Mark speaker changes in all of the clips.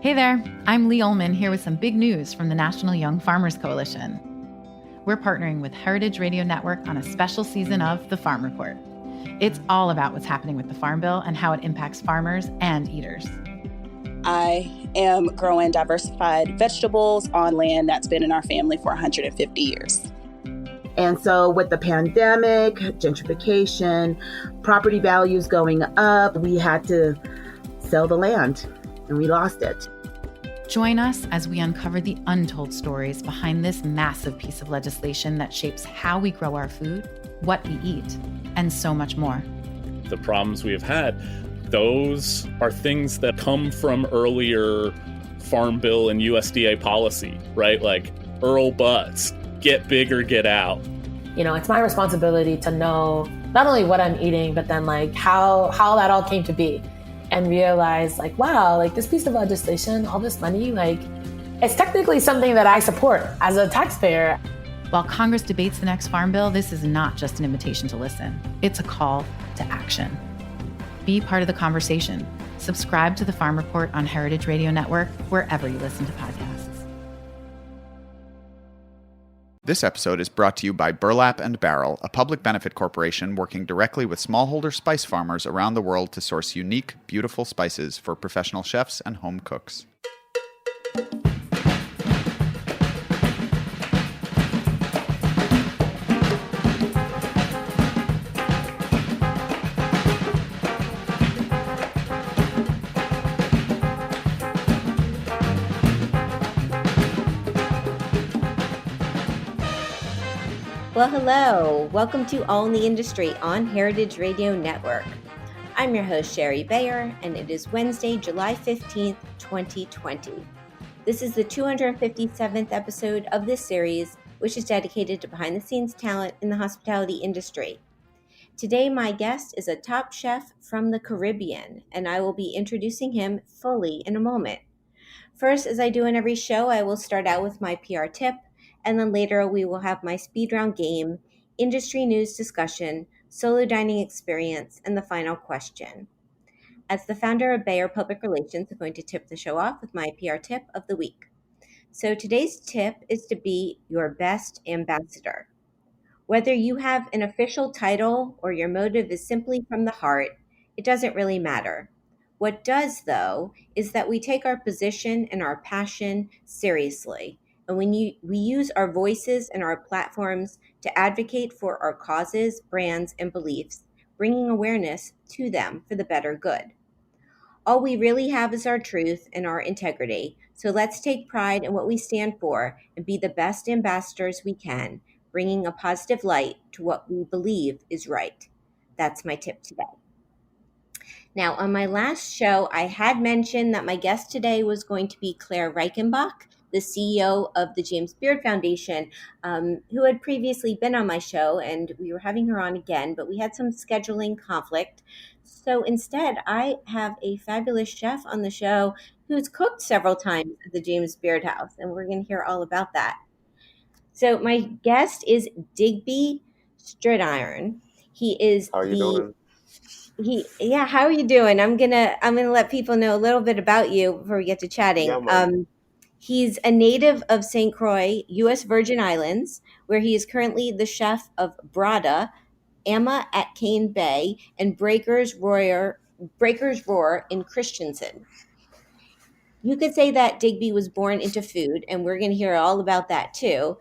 Speaker 1: Hey there, I'm Lee Ullman here with some big news from the National Young Farmers Coalition. We're partnering with Heritage Radio Network on a special season of The Farm Report. It's all about what's happening with the Farm Bill and how it impacts farmers and eaters.
Speaker 2: I am growing diversified vegetables on land that's been in our family for 150 years.
Speaker 3: And so with the pandemic, gentrification, property values going up, we had to sell the land and we lost it.
Speaker 1: Join us as we uncover the untold stories behind this massive piece of legislation that shapes how we grow our food, what we eat, and so much more.
Speaker 4: The problems we have had, those are things that come from earlier Farm Bill and USDA policy, right? Like Earl Butts, get big or get out.
Speaker 5: You know, it's my responsibility to know not only what I'm eating, but then like how that all came to be. And realize like, wow, like this piece of legislation, all this money, like it's technically something that I support as a taxpayer.
Speaker 1: While Congress debates the next Farm Bill, this is not just an invitation to listen. It's a call to action. Be part of the conversation. Subscribe to the Farm Report on Heritage Radio Network, wherever you listen to podcasts.
Speaker 6: This episode is brought to you by Burlap and Barrel, a public benefit corporation working directly with smallholder spice farmers around the world to source unique, beautiful spices for professional chefs and home cooks.
Speaker 7: Well, hello. Welcome to All in the Industry on Heritage Radio Network. I'm your host, Sherry Bayer, and it is Wednesday, July 15th, 2020. This is the 257th episode of this series, which is dedicated to behind-the-scenes talent in the hospitality industry. Today, my guest is a top chef from the Caribbean, and I will be introducing him fully in a moment. First, as I do in every show, I will start out with my PR tip, and then later we will have my speed round game, industry news discussion, solo dining experience, and the final question. As the founder of Bayer Public Relations, I'm going to tip the show off with my PR tip of the week. So today's tip is to be your best ambassador. Whether you have an official title or your motive is simply from the heart, it doesn't really matter. What does, though, is that we take our position and our passion seriously. And we use our voices and our platforms to advocate for our causes, brands, and beliefs, bringing awareness to them for the better good. All we really have is our truth and our integrity. So let's take pride in what we stand for and be the best ambassadors we can, bringing a positive light to what we believe is right. That's my tip today. Now, on my last show, I had mentioned that my guest today was going to be Claire Reichenbach, the CEO of the James Beard Foundation, who had previously been on my show, and we were having her on again, but we had some scheduling conflict. So instead, I have a fabulous chef on the show who's cooked several times at the James Beard House, and we're going to hear all about that. So my guest is Digby Stridiron. He is
Speaker 8: How are you doing?
Speaker 7: How are you doing? I'm gonna let people know a little bit about you before we get to chatting.
Speaker 8: Yeah,
Speaker 7: He's a native of St. Croix, U.S. Virgin Islands, where he is currently the chef of Brada, Amma at Cane Bay, and Breakers Roar in Christensen. You could say that Digby was born into food, and we're going to hear all about that too.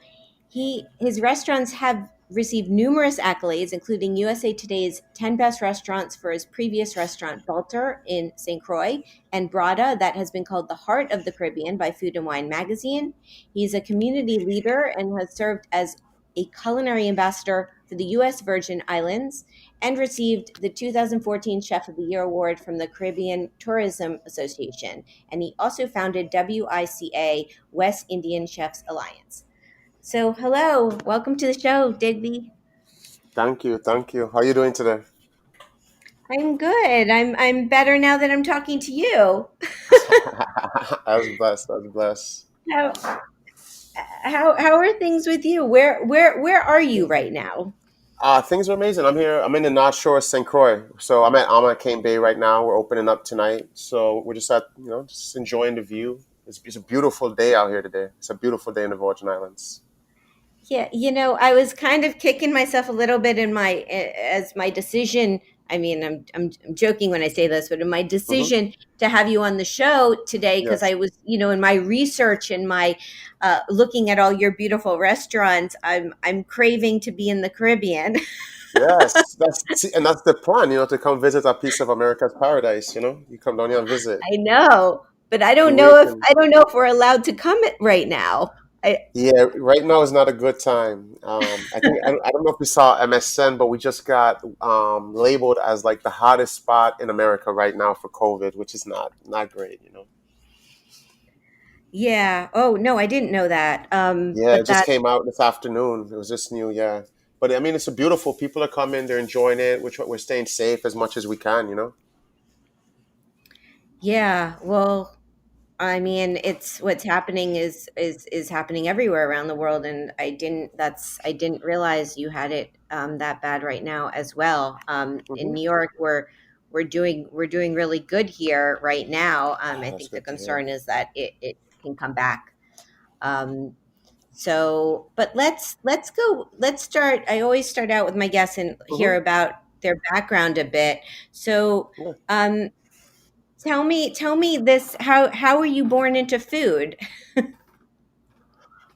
Speaker 7: His restaurants have received numerous accolades, including USA Today's 10 Best Restaurants for his previous restaurant, Balter, in St. Croix, and Brada, that has been called the Heart of the Caribbean by Food and Wine magazine. He's a community leader and has served as a culinary ambassador for the U.S. Virgin Islands and received the 2014 Chef of the Year award from the Caribbean Tourism Association. And he also founded WICA, West Indian Chefs Alliance. So, hello, welcome to the show, Digby.
Speaker 8: Thank you. How are you doing today?
Speaker 7: I'm good. I'm better now that I'm talking to you.
Speaker 8: I was blessed.
Speaker 7: How are things with you? Where are you right now?
Speaker 8: Things are amazing. I'm here. I'm in the North Shore of St. Croix. So I'm at Cane Bay right now. We're opening up tonight. So we're just just enjoying the view. It's a beautiful day out here today. It's a beautiful day in the Virgin Islands.
Speaker 7: Yeah, I was kind of kicking myself a little bit in my as my decision. I mean, I'm joking when I say this, but in my
Speaker 8: Hmm.
Speaker 7: decision to have you on the show today, because I
Speaker 8: Yes.
Speaker 7: was, in my research and my looking at all your beautiful restaurants, I'm craving to be in the Caribbean.
Speaker 8: Yes. That's the plan, to come visit a piece of America's paradise, You come down here and visit.
Speaker 7: I know, but
Speaker 8: You wait and
Speaker 7: I don't know if we're allowed to come right now. I
Speaker 8: Yeah, right now is not a good time. I don't know if you saw MSN, but we just got labeled as like the hottest spot in America right now for COVID, which is not great.
Speaker 7: Yeah. Oh no, I didn't know that.
Speaker 8: Yeah,
Speaker 7: But
Speaker 8: it just
Speaker 7: that
Speaker 8: came out this afternoon. It was just new, yeah. But I mean, it's a beautiful. People are coming, they're enjoying it. We're staying safe as much as we can.
Speaker 7: Yeah. Well, I mean, it's what's happening is happening everywhere around the world, and I didn't realize you had it that bad right now as well. In
Speaker 8: Hmm.
Speaker 7: New York, we're doing really good here right now. I
Speaker 8: That's
Speaker 7: think the
Speaker 8: good to hear.
Speaker 7: concern is that it can come back. Um, so, but let's go. Let's start. I always start out with my guests and hear
Speaker 8: Hmm.
Speaker 7: about their background a bit. So,
Speaker 8: Yeah.
Speaker 7: um, tell me this. How were you born into food?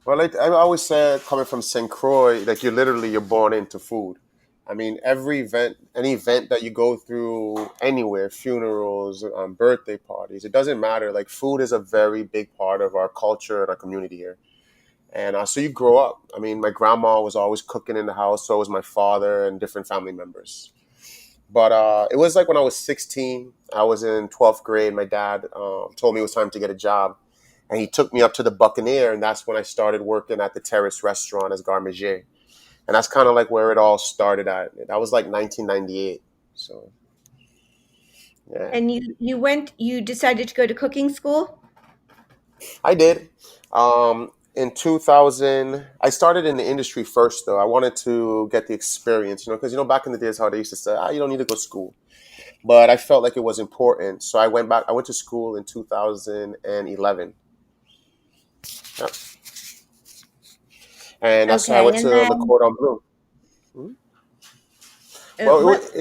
Speaker 8: Well, like I always said, coming from St. Croix, like you're born into food. I mean, any event that you go through anywhere, funerals, birthday parties, it doesn't matter. Like food is a very big part of our culture and our community here. And so you grow up. I mean, my grandma was always cooking in the house, so was my father and different family members. But it was like when I was 16, I was in 12th grade. My dad told me it was time to get a job. And he took me up to the Buccaneer, and that's when I started working at the Terrace restaurant as garmager. And that's kind of like where it all started at. That was like 1998. So, yeah,
Speaker 7: And you decided to go to cooking school?
Speaker 8: I did. In 2000, I started in the industry first, though. I wanted to get the experience, because, back in the days, how they used to say, you don't need to go to school. But I felt like it was important. So I went back, I went to school in 2011. Yeah. And that's how I
Speaker 7: Okay,
Speaker 8: went
Speaker 7: and
Speaker 8: to Le
Speaker 7: then
Speaker 8: Cordon Bleu. Mhm. Well,
Speaker 7: what?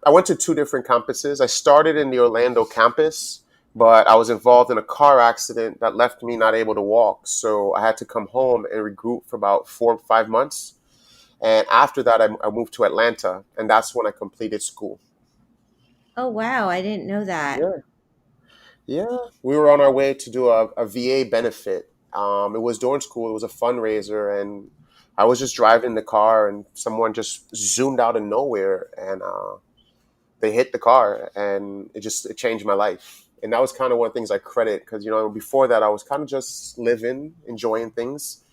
Speaker 8: I went to two different campuses. I started in the Orlando campus, but I was involved in a car accident that left me not able to walk. So I had to come home and regroup for about 4 or 5 months. And after that, I moved to Atlanta, and that's when I completed school.
Speaker 7: Oh wow, I didn't know that.
Speaker 8: Yeah. Yeah, we were on our way to do a VA benefit. It was during school. It was a fundraiser, and I was just driving the car, and someone just zoomed out of nowhere, and they hit the car, and it changed my life. And that was kind of one of the things I credit because before that I was kind of just living, enjoying things.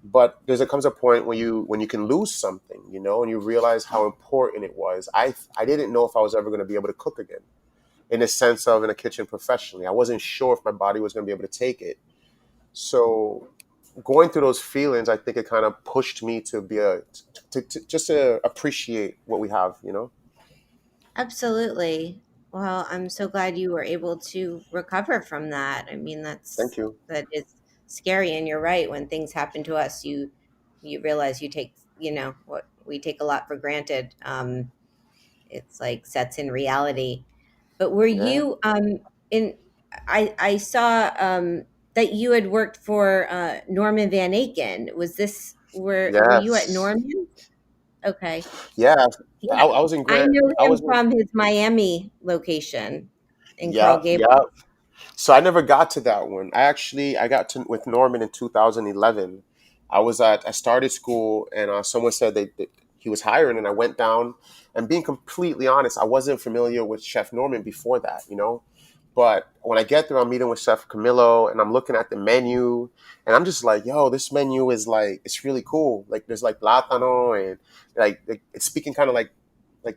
Speaker 8: But comes a point when you can lose something, and you realize how important it was. I didn't know if I was ever going to be able to cook again in the sense of in a kitchen professionally. I wasn't sure if my body was going to be able to take it. So going through those feelings, I think it kind of pushed me to just to appreciate what we have.
Speaker 7: Absolutely. Well, I'm so glad you were able to recover from that. I mean,
Speaker 8: Thank you.
Speaker 7: that is scary, and you're right. When things happen to us, you realize what we take a lot for granted. It's like sets in reality. But were
Speaker 8: Yeah.
Speaker 7: you in? I saw that you had worked for Norman Van Aken. Were you at
Speaker 8: Yes.
Speaker 7: Norman? Okay.
Speaker 8: Yeah.
Speaker 7: Yeah,
Speaker 8: I was in
Speaker 7: I
Speaker 8: Grant.
Speaker 7: know
Speaker 8: I
Speaker 7: him
Speaker 8: was in.
Speaker 7: from his Miami location in Coral
Speaker 8: Yeah.
Speaker 7: Gables.
Speaker 8: Yeah. So I never got to that one. I got to with Norman in 2011. I started school, and someone said that he was hiring, and I went down. And being completely honest, I wasn't familiar with Chef Norman before that. But when I get there, I'm meeting with Chef Camilo, and I'm looking at the menu, and I'm just like, yo, this menu is like, it's really cool. Like there's like plátano, and like it's speaking kind of like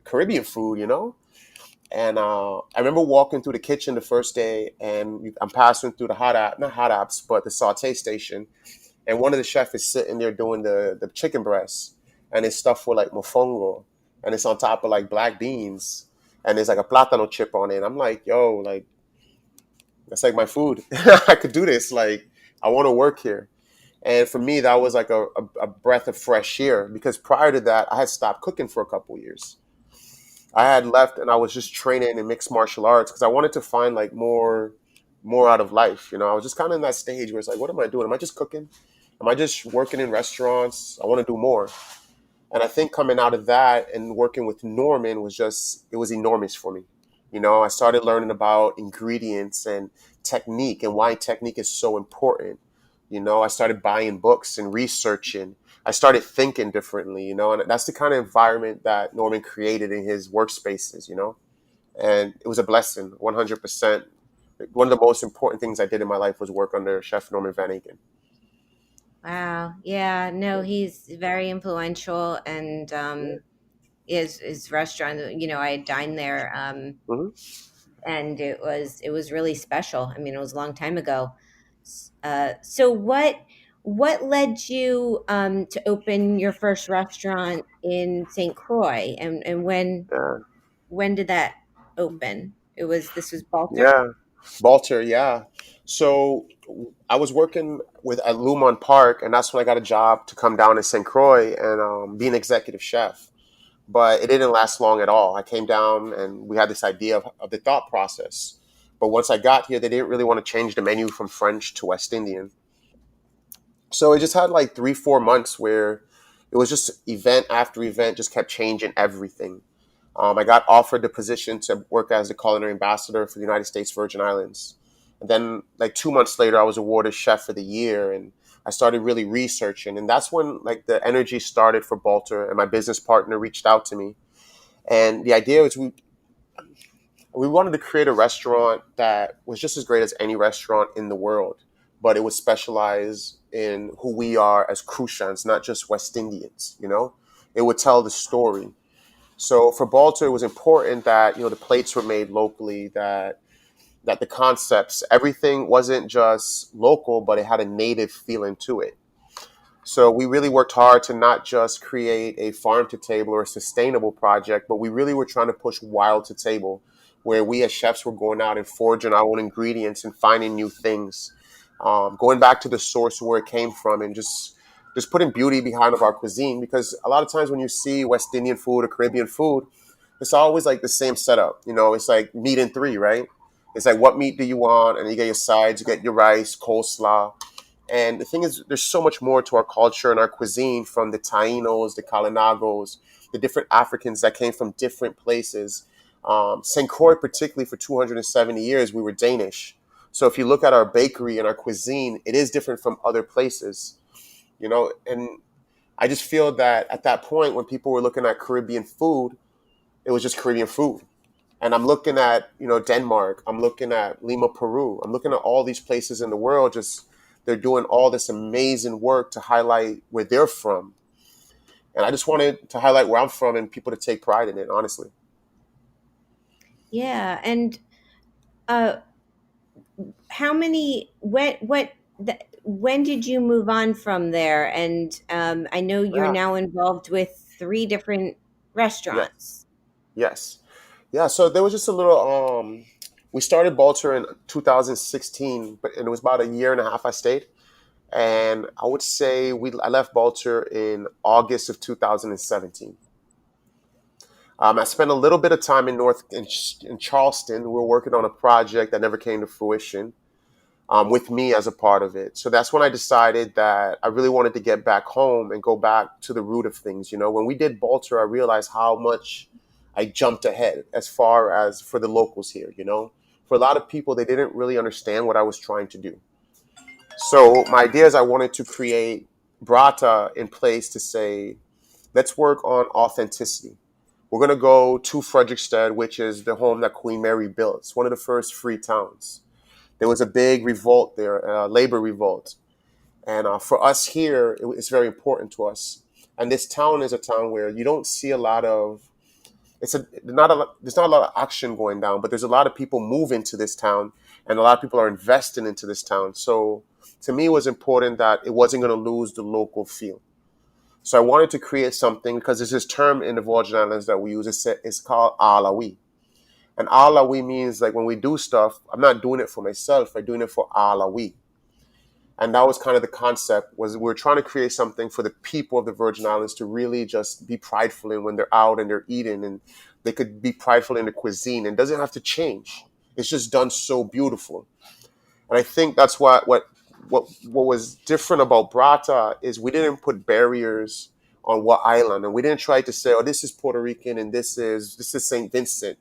Speaker 8: Caribbean food. And I remember walking through the kitchen the first day, and I'm passing through the not hot apps, but the saute station. And one of the chefs is sitting there doing the chicken breasts. and it's stuffed with like mofongo, and it's on top of like black beans, and there's like a plátano chip on it. I'm like, yo, like that's like my food. I could do this. Like, I want to work here. And for me, that was like a breath of fresh air, because prior to that, I had stopped cooking for a couple of years. I had left and I was just training in mixed martial arts because I wanted to find like more out of life. I was just kind of in that stage where it's like, what am I doing? Am I just cooking? Am I just working in restaurants? I want to do more. And I think coming out of that and working with Norman it was enormous for me. I started learning about ingredients and technique and why technique is so important. I started buying books and researching. I started thinking differently, and that's the kind of environment that Norman created in his workspaces. And it was a blessing, 100%. One of the most important things I did in my life was work under Chef Norman Van Aken.
Speaker 7: Wow. Yeah. No, he's very influential, and his restaurant. I had dined there,
Speaker 8: Hmm.
Speaker 7: and it was really special. I mean, it was a long time ago. So what led you to open your first restaurant in St. Croix, and
Speaker 8: Yeah.
Speaker 7: when did that open? This was Balter.
Speaker 8: Yeah. Balter, yeah. So I was working at Lumon Park, and that's when I got a job to come down to St. Croix and be an executive chef. But it didn't last long at all. I came down and we had this idea of the thought process. But once I got here, they didn't really want to change the menu from French to West Indian. So it just had like 3, 4 months where it was just event after event, just kept changing everything. I got offered the position to work as the culinary ambassador for the United States Virgin Islands. And then like 2 months later, I was awarded Chef of the Year, and I started really researching. And that's when like the energy started for Balter, and my business partner reached out to me. And the idea was we wanted to create a restaurant that was just as great as any restaurant in the world, but it would specialize in who we are as Crucians, not just West Indians. It would tell the story. So for Balter, it was important that the plates were made locally, that the concepts, everything wasn't just local, but it had a native feeling to it. So we really worked hard to not just create a farm to table or a sustainable project, but we really were trying to push wild to table, where we as chefs were going out and forging our own ingredients and finding new things, going back to the source where it came from, and just putting beauty behind of our cuisine. Because a lot of times when you see West Indian food or Caribbean food, it's always like the same setup. It's like meat in three, right? It's like, what meat do you want? And you get your sides, you get your rice, coleslaw. And the thing is, there's so much more to our culture and our cuisine, from the Tainos, the Kalinagos, the different Africans that came from different places. St. Croix, particularly for 270 years, we were Danish. So if you look at our bakery and our cuisine, it is different from other places, and I just feel that at that point, when people were looking at Caribbean food, it was just Caribbean food. And I'm looking at, Denmark, I'm looking at Lima, Peru, I'm looking at all these places in the world, they're doing all this amazing work to highlight where they're from. And I just wanted to highlight where I'm from and people to take pride in it, honestly.
Speaker 7: Yeah, and how many when did you move on from there? And I know you're
Speaker 8: Yeah.
Speaker 7: now involved with 3 different
Speaker 8: Yes.
Speaker 7: restaurants.
Speaker 8: Yes. Yeah. So there was just a little, we started Balter in 2016, and it was about a year and a half I stayed. And I would say I left Balter in August of 2017. I spent a little bit of time in Charleston. We were working on a project that never came to fruition, with me as a part of it. So that's when I decided that I really wanted to get back home and go back to the root of things. When we did Balter, I realized how much I jumped ahead as far as for the locals here. For a lot of people, they didn't really understand what I was trying to do. So my idea is I wanted to create Brata in place to say, let's work on authenticity. We're going to go to Frederiksted, which is the home that Queen Mary built. It's one of the first free towns. There was a big revolt there, labor revolt. And for us here, it's very important to us. And this town is a town where you don't see a lot of, there's not a lot of action going down, but there's a lot of people moving to this town, and a lot of people are investing into this town. So to me, it was important that it wasn't going to lose the local feel. So I wanted to create something because there's this term in the Virgin Islands that we use. It's called alawi. And alawi means like when we do stuff, I'm not doing it for myself. I'm doing it for alawi. And that was kind of the concept, was we're trying to create something for the people of the Virgin Islands to really just be prideful in when they're out and they're eating, and they could be prideful in the cuisine. And it doesn't have to change. It's just done so beautiful. And I think that's what was different about Brata is we didn't put barriers on what island, and we didn't try to say, oh, this is Puerto Rican and this is St. Vincent.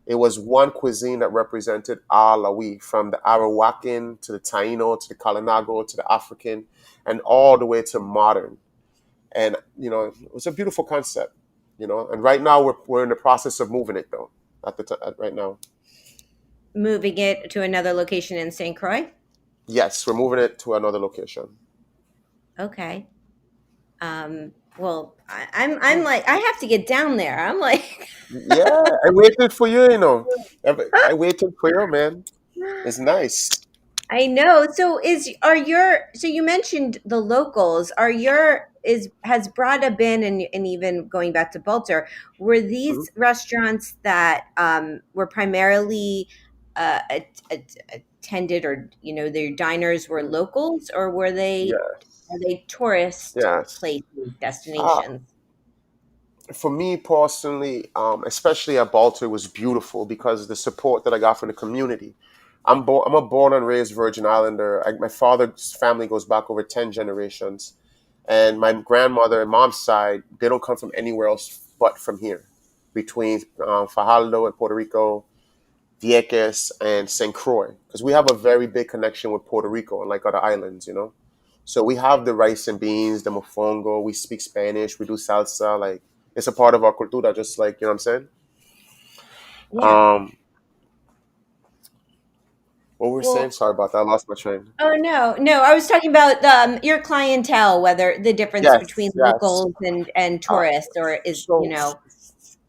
Speaker 8: It was one cuisine that represented Alawi, from the Arawakan to the Taino to the Kalinago to the African, and all the way to modern. And it was a beautiful concept. And right now we're in the process of moving it though. Right now.
Speaker 7: Moving it to another location in St. Croix?
Speaker 8: Yes, we're moving it to another location.
Speaker 7: Okay. Well, I'm like, I have to get down there. I'm like,
Speaker 8: Yeah, I waited for you, I waited for you, man. It's nice.
Speaker 7: I know. So so you mentioned the locals. Has Brada been, and even going back to Balter, were
Speaker 8: Mhm.
Speaker 7: these restaurants that were primarily attended, or their diners were locals, or
Speaker 8: Yeah,
Speaker 7: are they tourist
Speaker 8: yes.
Speaker 7: places,
Speaker 8: Uh,
Speaker 7: destinations?
Speaker 8: for me personally, especially at Baltimore, was beautiful because of the support that I got from the community. I'm a born and raised Virgin Islander. My father's family goes back over 10 generations, and my grandmother and mom's side, they don't come from anywhere else but from here, between Fajardo and Puerto Rico, Vieques and St. Croix, because we have a very big connection with Puerto Rico, unlike other islands. So we have the rice and beans, the mofongo. We speak Spanish. We do salsa. Like, it's a part of our cultura, just like, what I'm saying.
Speaker 7: Yeah.
Speaker 8: Um, what were we saying?
Speaker 7: Well,
Speaker 8: Sorry about that. I lost my train.
Speaker 7: oh no, no, I was talking about your clientele, whether the difference between
Speaker 8: Yes, yes.
Speaker 7: locals and
Speaker 8: Uh,
Speaker 7: tourists, or is,
Speaker 8: so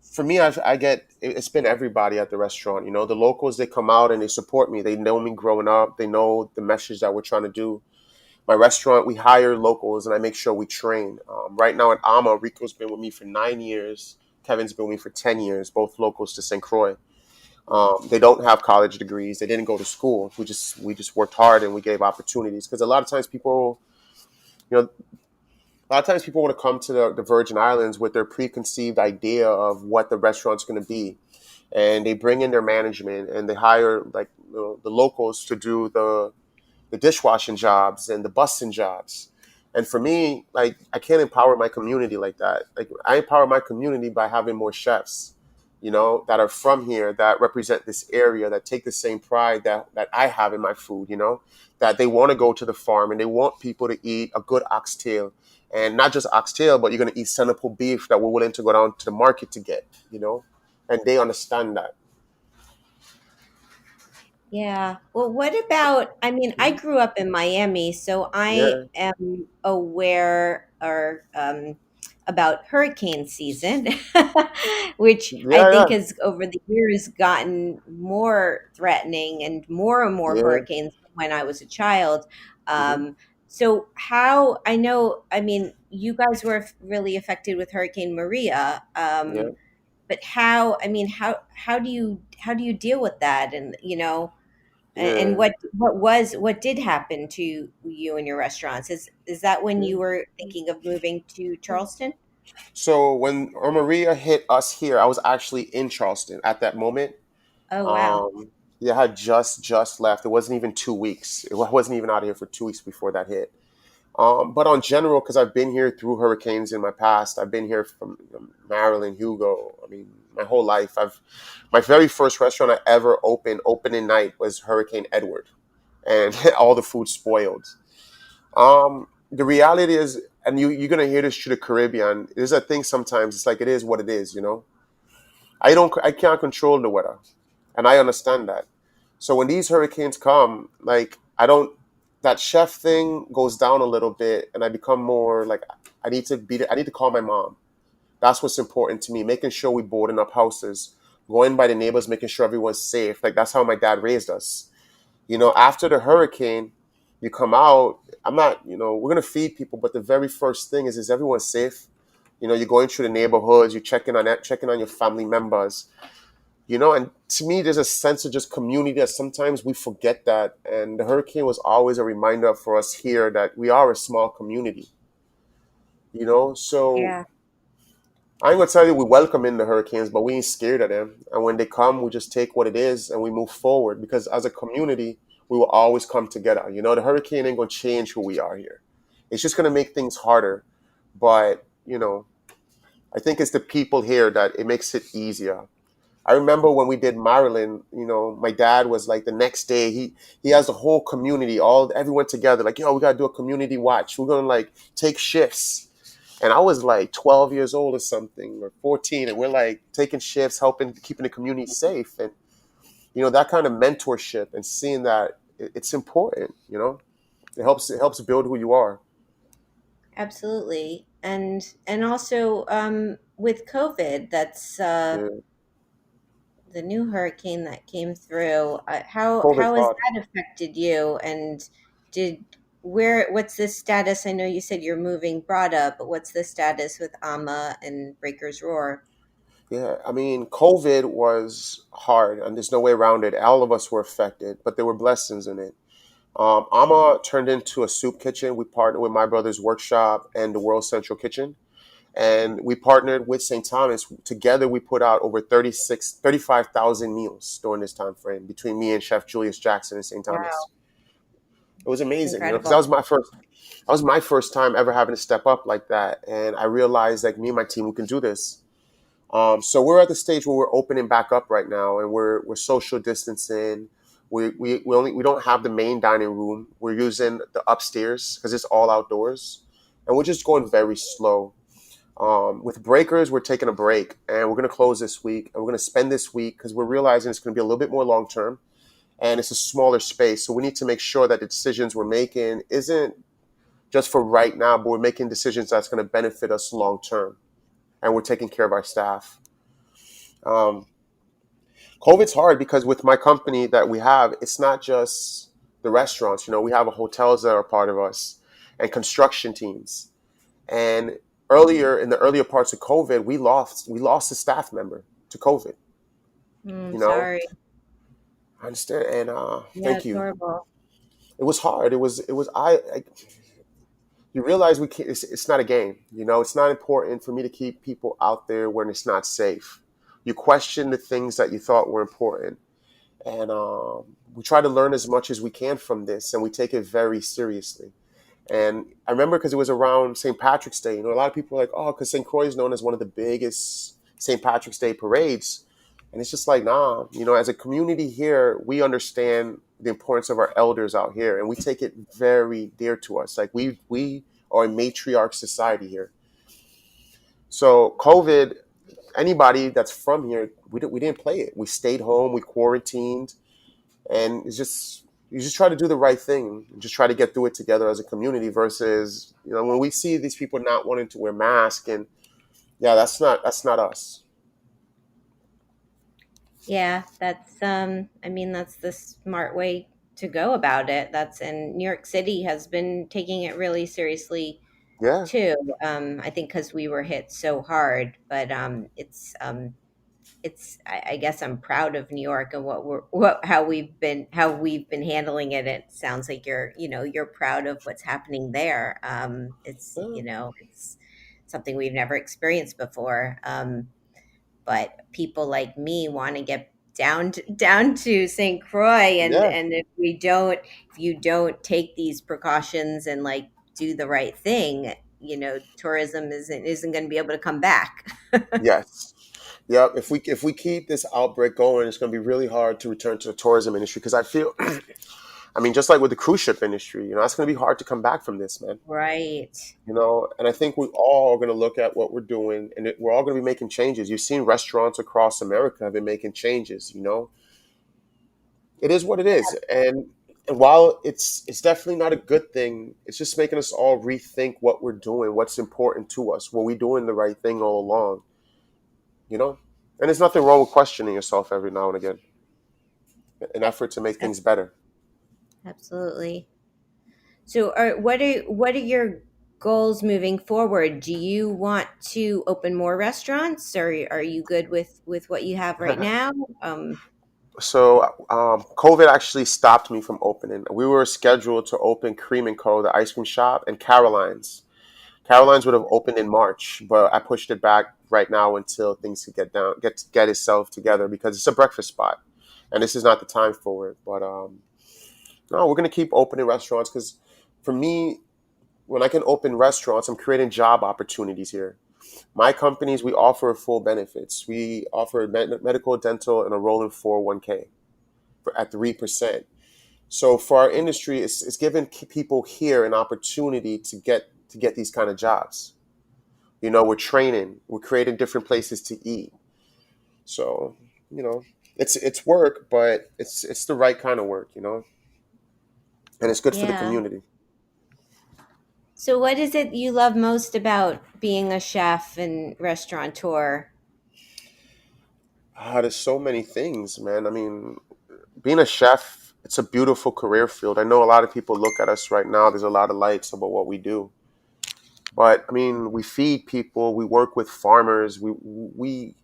Speaker 8: for me, it's been everybody at the restaurant. The locals, they come out and they support me. They know me growing up. They know the message that we're trying to do. My restaurant, we hire locals and I make sure we train. Right now at Ama, Rico's been with me for 9 years. Kevin's been with me for 10 years, both locals to St. Croix. They don't have college degrees. They didn't go to school. We just worked hard and we gave opportunities, because you know, a lot of times people want to come to the Virgin Islands with their preconceived idea of what the restaurant's going to be, and they bring in their management and they hire like the locals to do the dishwashing jobs and the busing jobs. And for me, like, I can't empower my community like that. Like, I empower my community by having more chefs, that are from here, that represent this area, that take the same pride that I have in my food, that they want to go to the farm and they want people to eat a good oxtail. And not just oxtail, but you're going to eat Senegal beef that we're willing to go down to the market to get. And they understand that.
Speaker 7: yeah. Well, what about, I mean, I
Speaker 8: Mhm.
Speaker 7: grew up in Miami, so I
Speaker 8: Yeah,
Speaker 7: am aware, or about hurricane season, which I
Speaker 8: yeah,
Speaker 7: think
Speaker 8: yeah,
Speaker 7: has over the years gotten more threatening, and more
Speaker 8: yeah.
Speaker 7: hurricanes from when I was a child.
Speaker 8: Hmm.
Speaker 7: So how, I know, I mean, you guys were really affected with Hurricane Maria.
Speaker 8: Yeah,
Speaker 7: But how, I mean, how do you deal with that? And and
Speaker 8: yeah,
Speaker 7: what did happen to you and your restaurants? Is that when
Speaker 8: yeah.
Speaker 7: you were thinking of moving to Charleston?
Speaker 8: So when Maria hit us here, I was actually in Charleston at that moment.
Speaker 7: Oh wow.
Speaker 8: Um, yeah, I had just left. It wasn't even 2 weeks. I wasn't even out here for 2 weeks before that hit. But on general, because I've been here through hurricanes in my past, I've been here from Maryland, Hugo. I mean, my whole life. My very first restaurant I ever opened, opening night, was Hurricane Edward, and all the food spoiled. The reality is, and you're gonna hear this through the Caribbean. There's a thing sometimes. It's like it is what it is. I can't control the weather, and I understand that. So when these hurricanes come, like, I don't, that chef thing goes down a little bit, and I become more like, I need to call my mom. That's what's important to me. Making sure we boarding up houses, going by the neighbors, making sure everyone's safe. Like, that's how my dad raised us. After the hurricane, You come out, I'm not, we're going to feed people, but the very first thing is everyone safe? You're going through the neighborhoods, you're checking on your family members, and to me, there's a sense of just community that sometimes we forget that. And the hurricane was always a reminder for us here that we are a small community, so
Speaker 7: Yeah.
Speaker 8: I ain't gonna tell you we welcome in the hurricanes, but we ain't scared of them. And when they come, we just take what it is and we move forward because as a community, we will always come together. The hurricane ain't gonna change who we are here. It's just gonna make things harder. But, I think it's the people here that it makes it easier. I remember when we did Maryland, my dad was like the next day, he has the whole community, everyone together, like, yo, we gotta do a community watch. We're gonna like take shifts. And I was like 12 years old or something, or 14, and we're like taking shifts, helping, keeping the community safe. And, that kind of mentorship and seeing that it's important, it helps build who you are.
Speaker 7: Absolutely. And also with COVID, that's
Speaker 8: Yeah.
Speaker 7: the new hurricane that came through. How
Speaker 8: COVID's
Speaker 7: has
Speaker 8: hard.
Speaker 7: that affected you? And did what's the status? I know you said you're moving Brada, but what's the status with Amma and Breaker's Roar?
Speaker 8: Yeah. I mean, COVID was hard and there's no way around it. All of us were affected, but there were blessings in it. Amma turned into a soup kitchen. We partnered with My Brother's Workshop and the World Central Kitchen. And we partnered with St. Thomas. Together, we put out over 35,000 meals during this time frame between me and Chef Julius Jackson and St. Thomas.
Speaker 7: Wow,
Speaker 8: It was
Speaker 7: it's
Speaker 8: amazing, because
Speaker 7: incredible.
Speaker 8: that was my first time ever having to step up like that. And I realized, like, me and my team, we can do this. So we're at the stage where we're opening back up right now, and we're social distancing. We don't have the main dining room. We're using the upstairs because it's all outdoors, and we're just going very slow. With Breakers, we're taking a break and we're going to close this week. And we're going to spend this week because we're realizing it's going to be a little bit more long term and it's a smaller space. So we need to make sure that the decisions we're making isn't just for right now, but we're making decisions that's going to benefit us long term. And we're taking care of our staff. Um, COVID's hard because with my company that we have, it's not just the restaurants. We have hotels that are part of us and construction teams. And in the earlier parts of COVID, we lost a staff member to COVID. You know,
Speaker 7: Sorry.
Speaker 8: I understand, and
Speaker 7: Yeah,
Speaker 8: thank
Speaker 7: it's
Speaker 8: you.
Speaker 7: horrible.
Speaker 8: It was hard. I you realize we can't. It's not a game. It's not important for me to keep people out there when it's not safe. You question the things that you thought were important, and we try to learn as much as we can from this, and we take it very seriously. And I remember because it was around St. Patrick's Day. A lot of people are like, oh, because St. Croix is known as one of the biggest St. Patrick's Day parades. And it's just like, nah, as a community here, we understand the importance of our elders out here and we take it very dear to us. Like we are a matriarch society here. So COVID, anybody that's from here, we didn't play it. We stayed home, we quarantined, and you just try to do the right thing and just try to get through it together as a community versus when we see these people not wanting to wear masks, and yeah, that's not us.
Speaker 7: Yeah, that's I mean that's the smart way to go about it. That's and New York City has been taking it really seriously
Speaker 8: Yeah.
Speaker 7: too. I think because we were hit so hard, but it's I guess I'm proud of New York and what how we've been handling it. It sounds like you're proud of what's happening there. It's
Speaker 8: Yeah.
Speaker 7: it's something we've never experienced before. But people like me want to get down to St. Croix,
Speaker 8: Yeah.
Speaker 7: and if you don't take these precautions and like do the right thing, tourism isn't going to be able to come back.
Speaker 8: Yes. Yep. If we keep this outbreak going, it's going to be really hard to return to the tourism industry because I feel, I mean, just like with the cruise ship industry, it's going to be hard to come back from this, man.
Speaker 7: Right.
Speaker 8: And I think we all are going to look at what we're doing and we're all going to be making changes. You've seen restaurants across America have been making changes. It is what it is. And while it's definitely not a good thing, it's just making us all rethink what we're doing, what's important to us. Were we doing the right thing all along? And there's nothing wrong with questioning yourself every now and again, an effort to make things better.
Speaker 7: Absolutely. So, what are your goals moving forward? Do you want to open more restaurants, or are you good with what you have right now? Um,
Speaker 8: So COVID actually stopped me from opening. We were scheduled to open Cream and Co, the ice cream shop, and Caroline's. Caroline's would have opened in March, but I pushed it back right now until things could get itself together, because it's a breakfast spot, and this is not the time for it. But no, we're gonna keep opening restaurants, because for me, when I can open restaurants, I'm creating job opportunities here. My companies, we offer full benefits. We offer medical, dental, and a rolling 401k at 3%. So for our industry, it's giving people here an opportunity to get these kind of jobs. We're training, we're creating different places to eat. So, it's work, but it's the right kind of work, and it's good for the
Speaker 7: yeah.
Speaker 8: community.
Speaker 7: So, what is it you love most about being a chef and restaurateur?
Speaker 8: There's so many things, man. I mean, being a chef, it's a beautiful career field. I know a lot of people look at us right now. There's a lot of lights about what we do, but I mean, we feed people. We work with farmers. We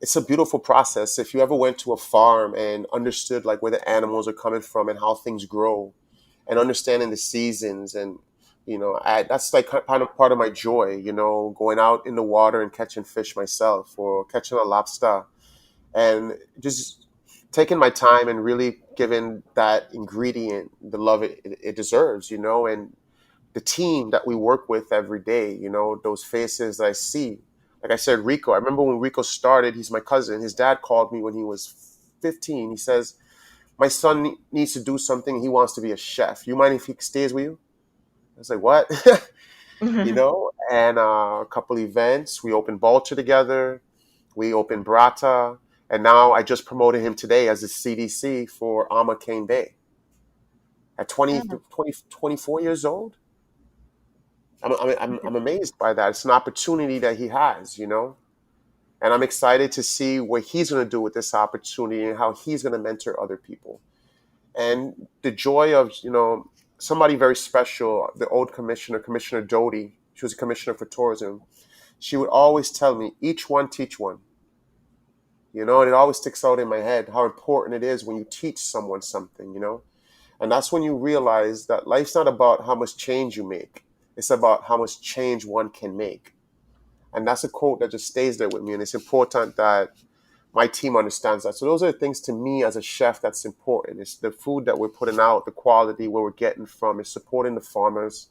Speaker 8: It's a beautiful process. If you ever went to a farm and understood like where the animals are coming from and how things grow, and understanding the seasons, and that's like part of my joy. Going out in the water and catching fish myself, or catching a lobster, and just taking my time and really giving that ingredient the love it deserves. And the team that we work with every day, those faces that I see. Like I said, Rico, I remember when Rico started, he's my cousin. His dad called me when he was 15. He says, my son needs to do something. He wants to be a chef. You mind if he stays with you? I was like, what? And a couple events. We opened Balter together. We opened Brata. And now I just promoted him today as a CDC for Ama Cane Bay. At 24 years old. I'm amazed by that. It's an opportunity that he has, and I'm excited to see what he's going to do with this opportunity and how he's going to mentor other people. And the joy of, somebody very special, the old commissioner, Commissioner Doty, she was a commissioner for tourism. She would always tell me, each one teach one, and it always sticks out in my head how important it is when you teach someone something, and that's when you realize that life's not about how much change you make. It's about how much change one can make. And that's a quote that just stays there with me. And it's important that my team understands that. So those are the things to me as a chef that's important. It's the food that we're putting out, the quality, where we're getting from, it's supporting the farmers.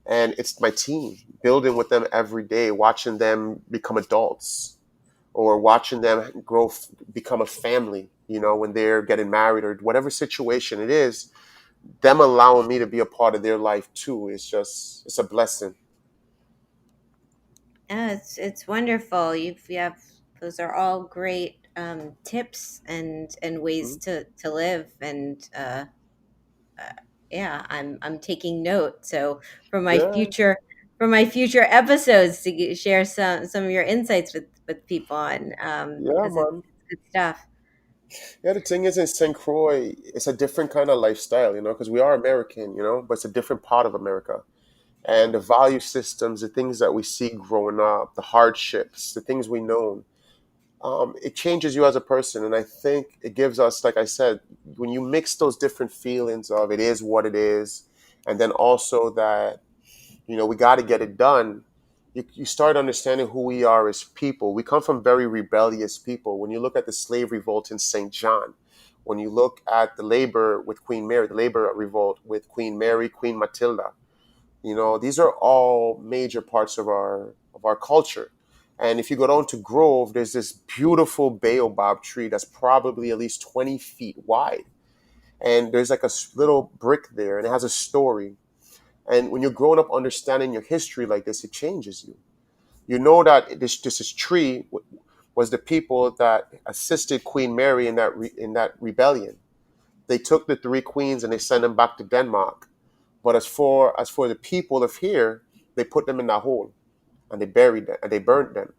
Speaker 8: And it's my team, building with them every day, watching them become adults, or watching them grow, become a family, when they're getting married, or whatever situation it is. Them allowing me to be a part of their life too, it's a blessing.
Speaker 7: Yeah, it's wonderful. You have those are all great tips and ways to live, and yeah, I'm taking note. So for my
Speaker 8: Yeah,
Speaker 7: future episodes to share some of your insights with people on,
Speaker 8: yeah,
Speaker 7: because it's
Speaker 8: man.
Speaker 7: good stuff.
Speaker 8: Yeah, the thing is, in St. Croix, it's a different kind of lifestyle, because we are American, but it's a different part of America. And the value systems, the things that we see growing up, the hardships, the things we know, it changes you as a person. And I think it gives us, like I said, when you mix those different feelings of it is what it is, and then also that, we got to get it done, you start understanding who we are as people. We come from very rebellious people. When you look at the slave revolt in St. John, when you look at the labor with Queen Mary, the labor revolt with Queen Mary, Queen Matilda, these are all major parts of our culture. And if you go down to Grove, there's this beautiful baobab tree that's probably at least 20 feet wide. And there's like a little brick there, and it has a story. And when you're growing up understanding your history like this, it changes you. You know that this tree was the people that assisted Queen Mary in that rebellion. They took the three queens and they sent them back to Denmark. But as for the people of here, they put them in that hole, and they buried them and they burnt them.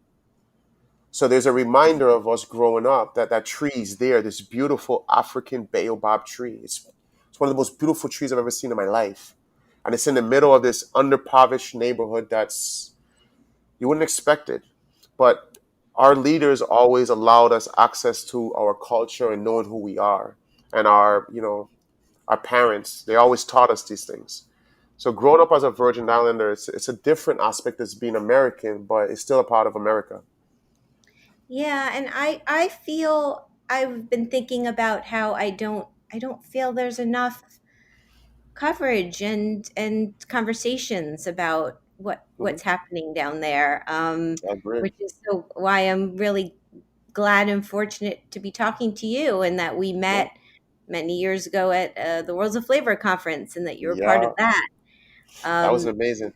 Speaker 8: So there's a reminder of us growing up that that tree is there, this beautiful African baobab tree. It's It's one of the most beautiful trees I've ever seen in my life. And it's in the middle of this underpoverished neighborhood that's, you wouldn't expect it. But our leaders always allowed us access to our culture and knowing who we are. And our parents, they always taught us these things. So growing up as a Virgin Islander, it's a different aspect as being American, but it's still a part of America.
Speaker 7: Yeah, and I feel I've been thinking about how I don't feel there's enough coverage and conversations about
Speaker 8: Hmm.
Speaker 7: what's happening down there,
Speaker 8: I agree.
Speaker 7: which is so why I'm really glad and fortunate to be talking to you, and that we
Speaker 8: Yeah.
Speaker 7: met many years ago at the Worlds of Flavor conference, and that you were part
Speaker 8: Yeah,
Speaker 7: of that.
Speaker 8: that was
Speaker 7: Um,
Speaker 8: amazing.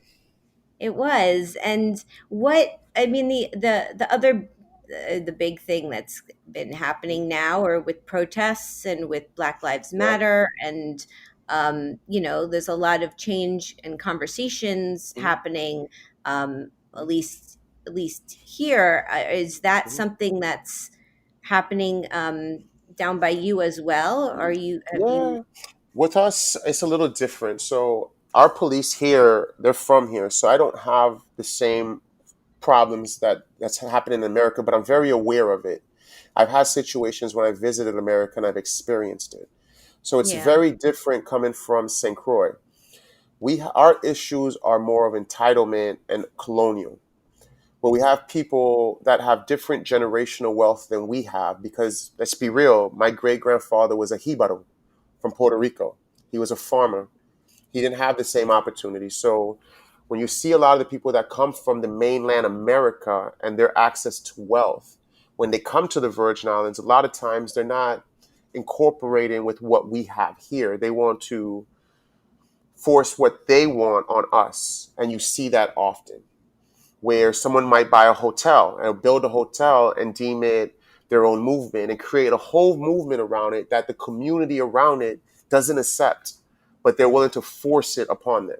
Speaker 7: it was. And what I mean, the other the big thing that's been happening now, or with protests and with Black Lives
Speaker 8: Yeah.
Speaker 7: Matter, and there's a lot of change and conversations
Speaker 8: Hmm.
Speaker 7: happening. At least here, is that
Speaker 8: Hmm.
Speaker 7: something that's happening down by you as well? Are you have you?
Speaker 8: Yeah. With us, it's a little different. So our police here, they're from here, so I don't have the same problems that's happening in America, but I'm very aware of it. I've had situations when I visited America and I've experienced it. So it's
Speaker 7: Yeah,
Speaker 8: very different coming from St. Croix. Our issues are more of entitlement and colonial, where we have people that have different generational wealth than we have. Because let's be real, my great grandfather was a Jibaro from Puerto Rico. He was a farmer. He didn't have the same opportunity. So when you see a lot of the people that come from the mainland America and their access to wealth, when they come to the Virgin Islands, a lot of times they're not incorporating with what we have here. They want to force what they want on us. And you see that often, where someone might buy a hotel and build a hotel and deem it their own movement and create a whole movement around it that the community around it doesn't accept, but they're willing to force it upon them.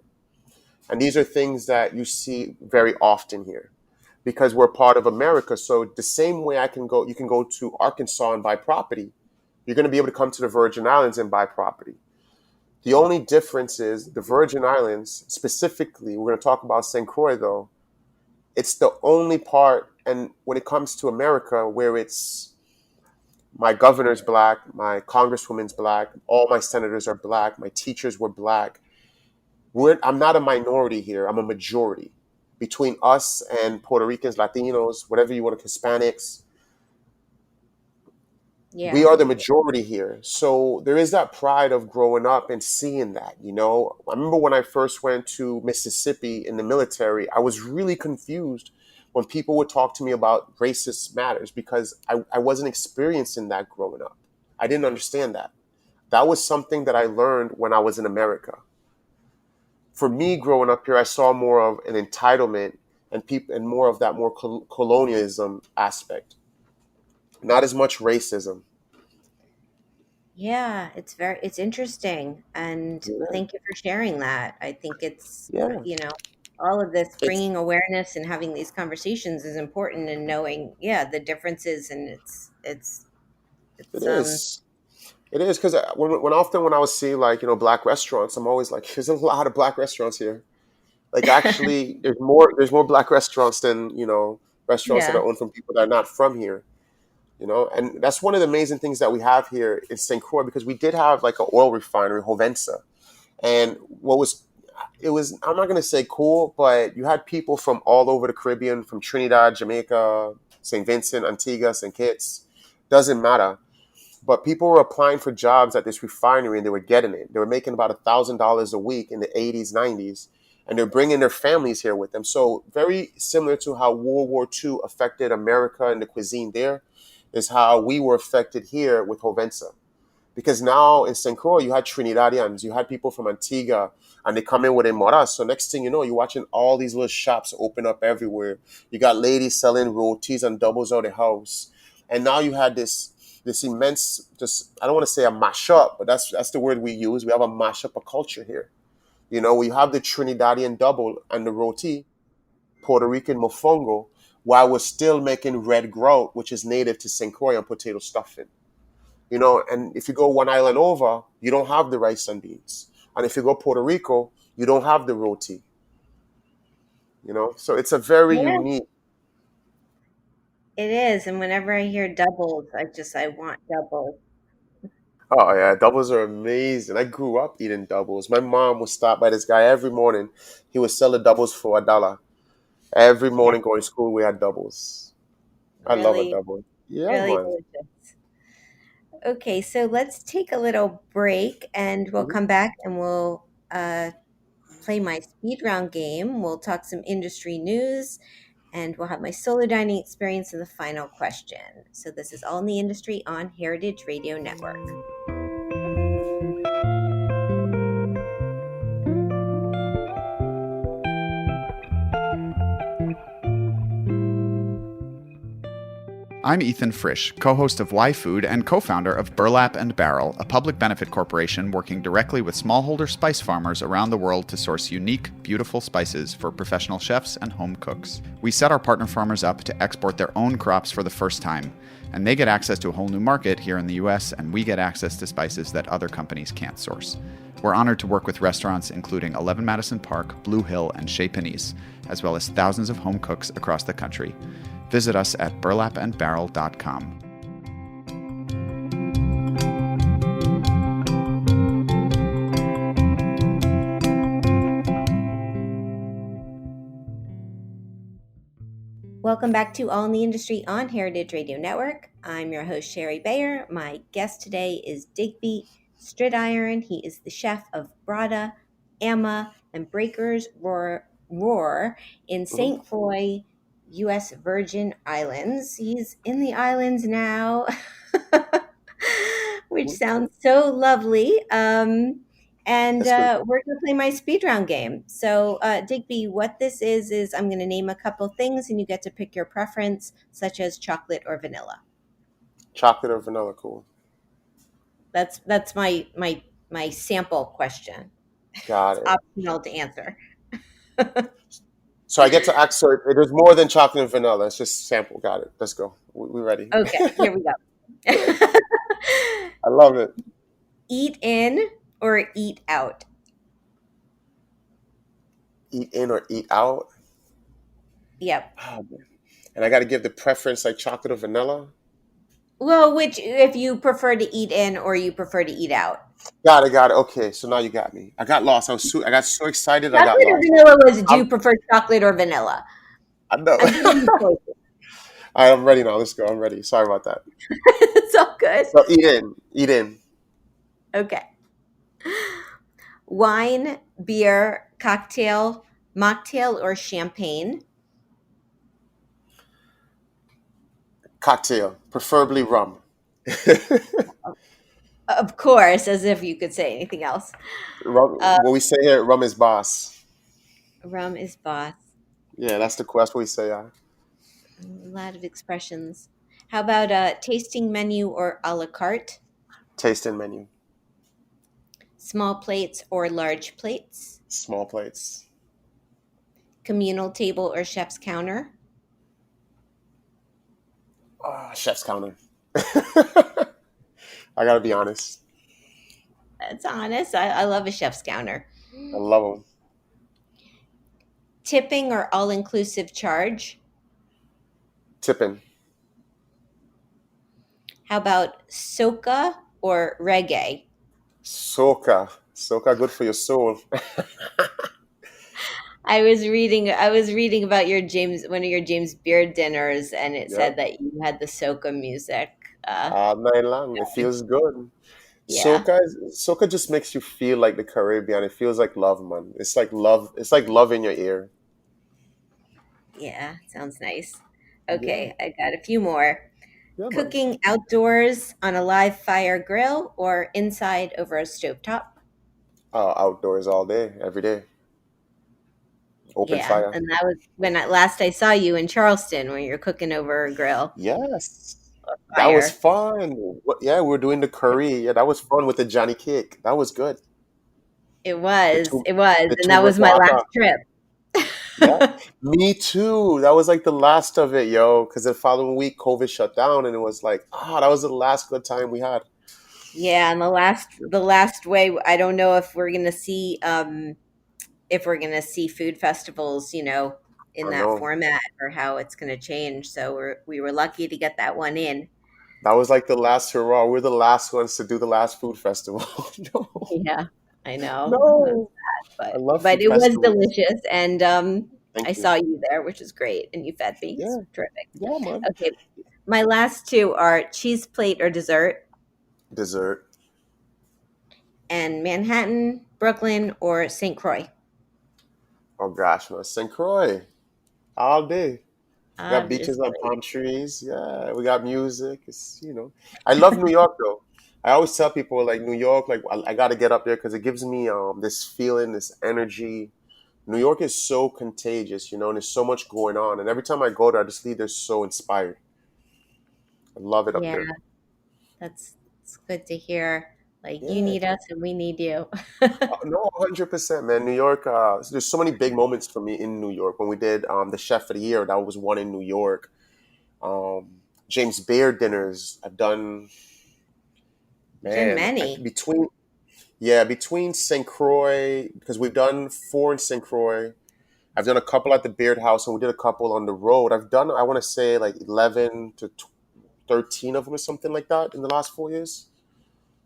Speaker 8: And these are things that you see very often here because we're part of America. So the same way you can go to Arkansas and buy property, you're going to be able to come to the Virgin Islands and buy property. The only difference is the Virgin Islands, specifically, we're going to talk about St. Croix though, it's the only part, and when it comes to America, where it's my governor's black, my congresswoman's black, all my senators are black, my teachers were black. I'm not a minority here, I'm a majority. Between us and Puerto Ricans, Latinos, whatever you want, Hispanics, we
Speaker 7: yeah,
Speaker 8: are the majority here. So there is that pride of growing up and seeing that, I remember when I first went to Mississippi in the military, I was really confused when people would talk to me about racist matters because I wasn't experiencing that growing up. I didn't understand that. That was something that I learned when I was in America. For me, growing up here, I saw more of an entitlement and more of that more colonialism aspect, not as much racism.
Speaker 7: yeah. It's interesting, and
Speaker 8: Yeah,
Speaker 7: thank you for sharing that. I think it's
Speaker 8: yeah.
Speaker 7: all of this
Speaker 8: It's
Speaker 7: bringing awareness and having these conversations is important, and knowing, yeah, the differences, and
Speaker 8: it
Speaker 7: it's
Speaker 8: is. It is because when I was seeing black restaurants, I'm always like, there's a lot of black restaurants here. Like actually, there's more black restaurants than restaurants that
Speaker 7: yeah,
Speaker 8: are owned from people that are not from here. And that's one of the amazing things that we have here in St. Croix because we did have like an oil refinery, Hovensa, and it was I'm not gonna say cool, but you had people from all over the Caribbean, from Trinidad, Jamaica, St. Vincent, Antigua, St. Kitts, doesn't matter. But people were applying for jobs at this refinery and they were getting it. They were making about $1,000 a week in the 80s, 90s, and they're bringing their families here with them. So very similar to how World War II affected America and the cuisine there is how we were affected here with Hovensa. Because now in St. Croix, you had Trinidadians, you had people from Antigua, and they come in with a moras. So next thing you know, you're watching all these little shops open up everywhere. You got ladies selling rotis and doubles out the house. And now you had this immense, just I don't want to say a mashup, but that's the word we use. We have a mashup of culture here. We have the Trinidadian double and the roti, Puerto Rican mofongo, while we're still making red grout, which is native to St. Croix and potato stuffing. And if you go one island over, you don't have the rice and beans. And if you go Puerto Rico, you don't have the roti. So it's a very
Speaker 7: Yeah,
Speaker 8: unique.
Speaker 7: it is. And whenever I hear doubles, I want doubles.
Speaker 8: Oh yeah, doubles are amazing. I grew up eating doubles. My mom would stop by this guy every morning. He would sell the doubles for $1. Every
Speaker 7: Yeah,
Speaker 8: morning going to school, we had doubles. I love a
Speaker 7: really,
Speaker 8: double. Yeah,
Speaker 7: really
Speaker 8: man.
Speaker 7: delicious. Okay, so let's take a little break and we'll
Speaker 8: Mhm.
Speaker 7: come back and we'll play my speed round game. We'll talk some industry news and we'll have my solo dining experience in the final question. So this is All in the Industry on Heritage Radio Network.
Speaker 6: I'm Ethan Frisch, co-host of Why Food and co-founder of Burlap and Barrel, a public benefit corporation working directly with smallholder spice farmers around the world to source unique, beautiful spices for professional chefs and home cooks. We set our partner farmers up to export their own crops for the first time, and they get access to a whole new market here in the US, and we get access to spices that other companies can't source. We're honored to work with restaurants including 11 Madison Park, Blue Hill, and Chez Panisse, as well as thousands of home cooks across the country. Visit us at burlapandbarrel.com.
Speaker 7: Welcome back to All in the Industry on Heritage Radio Network. I'm your host, Sherry Bayer. My guest today is Digby Stridiron. He is the chef of Brada, Amma, and Breakers Roar in
Speaker 8: Mhm.
Speaker 7: St. Croix, U.S. Virgin Islands. He's in the islands now, which
Speaker 8: Mhm.
Speaker 7: sounds so lovely. And
Speaker 8: That's good.
Speaker 7: we're going to play my speed round game. So, Digby, what this is I'm going to name a couple things and you get to pick your preference, such as chocolate or vanilla.
Speaker 8: Chocolate or vanilla, cool.
Speaker 7: That's my sample question.
Speaker 8: Got
Speaker 7: It's
Speaker 8: it.
Speaker 7: optional to answer.
Speaker 8: So I get to ask. So there's more than chocolate and vanilla. It's just sample. Got it. Let's go. We're ready.
Speaker 7: Okay, here we go.
Speaker 8: I love it.
Speaker 7: Eat in or eat out?
Speaker 8: Eat in or eat out.
Speaker 7: Yep.
Speaker 8: Oh, man. And I got to give the preference like chocolate or vanilla.
Speaker 7: Well, which if you prefer to eat in or you prefer to eat out?
Speaker 8: Got it. Got it. Okay. So now you got me. I got lost. I got so excited. I got
Speaker 7: Chocolate or
Speaker 8: lost.
Speaker 7: vanilla was, do
Speaker 8: I'm,
Speaker 7: you prefer chocolate or vanilla?
Speaker 8: I know.
Speaker 7: I'm giving you choices.
Speaker 8: All right, I'm ready now. Let's go. I'm ready. Sorry about that.
Speaker 7: It's all good.
Speaker 8: So eat in. Eat in.
Speaker 7: Okay. Wine, beer, cocktail, mocktail, or champagne?
Speaker 8: Cocktail, preferably rum.
Speaker 7: Of course, as if you could say anything else.
Speaker 8: Rum.
Speaker 7: Uh,
Speaker 8: What we say here, rum is boss.
Speaker 7: rum is boss.
Speaker 8: Yeah, that's what we say.
Speaker 7: A lot of expressions. How about a tasting menu or a la carte?
Speaker 8: Tasting menu.
Speaker 7: Small plates or large plates?
Speaker 8: Small plates.
Speaker 7: Communal table or chef's counter?
Speaker 8: Chef's counter. I gotta be honest.
Speaker 7: That's honest. I love a chef's counter.
Speaker 8: I love them.
Speaker 7: Tipping or all-inclusive charge?
Speaker 8: Tipping.
Speaker 7: How about soca or reggae?
Speaker 8: Soca. Soca, good for your soul.
Speaker 7: I was reading about one of your James Beard dinners, and it
Speaker 8: Yeah.
Speaker 7: said that you had the soca music.
Speaker 8: All night long. It feels good.
Speaker 7: Yeah,
Speaker 8: Soca just makes you feel like the Caribbean. It feels like love, man. It's like love. It's like love in your ear.
Speaker 7: yeah, sounds nice.
Speaker 8: Yeah.
Speaker 7: Okay, I got a few more.
Speaker 8: Yeah, man.
Speaker 7: Cooking outdoors on a live fire grill or inside over a stovetop?
Speaker 8: Outdoors all day, every day. Open
Speaker 7: Yeah,
Speaker 8: fire.
Speaker 7: and that was when last I saw you in Charleston, when you're cooking over a grill
Speaker 8: Yes.
Speaker 7: or
Speaker 8: That was
Speaker 7: fire.
Speaker 8: fun. Yeah, we were doing the curry. Yeah, that was fun with the Johnny cake. That was good.
Speaker 7: It
Speaker 8: The
Speaker 7: was,
Speaker 8: tu-
Speaker 7: it was,
Speaker 8: the
Speaker 7: and that was
Speaker 8: turmeric
Speaker 7: my
Speaker 8: water.
Speaker 7: last trip.
Speaker 8: Yeah, me too. That was like the last of it, yo. Because the following week, COVID shut down, and it was like, that was the last good time we had.
Speaker 7: Yeah, and the last way, I don't know if we're gonna see food festivals, in
Speaker 8: I
Speaker 7: that
Speaker 8: know.
Speaker 7: format, or how it's gonna change. So we were lucky to get that one in.
Speaker 8: That was like the last hurrah. We're the last ones to do the last food festival. No,
Speaker 7: Yeah, I know. That's
Speaker 8: no.
Speaker 7: sad,
Speaker 8: I love
Speaker 7: but
Speaker 8: food
Speaker 7: it was
Speaker 8: festivals.
Speaker 7: delicious, and I
Speaker 8: Thank you.
Speaker 7: saw you there, which is great, and you fed me. It's
Speaker 8: Yeah,
Speaker 7: terrific.
Speaker 8: yeah, man.
Speaker 7: Okay, my last two are cheese plate or dessert,
Speaker 8: Dessert.
Speaker 7: and Manhattan, Brooklyn, or St. Croix.
Speaker 8: Oh gosh, man. St. Croix all day. We got beaches and
Speaker 7: Obviously.
Speaker 8: palm trees. Yeah, we got music. I love New York though. I always tell people like New York, like I got to get up there because it gives me this feeling, this energy. New York is so contagious, and there's so much going on. And every time I go there, I just leave there so inspired. I love it up
Speaker 7: Yeah,
Speaker 8: there.
Speaker 7: that's good to hear. Like, you
Speaker 8: Yeah,
Speaker 7: need us and we need you.
Speaker 8: no, 100%, man. New York. There's so many big moments for me in New York. When we did the Chef of the Year, that was one in New York. James Beard dinners. I've done,
Speaker 7: You've done
Speaker 8: man,
Speaker 7: many.
Speaker 8: between St. Croix, because we've done four in St. Croix. I've done a couple at the Beard House, and we did a couple on the road. I've done, I want to say, like 11 to 13 of them or something like that in the last 4 years.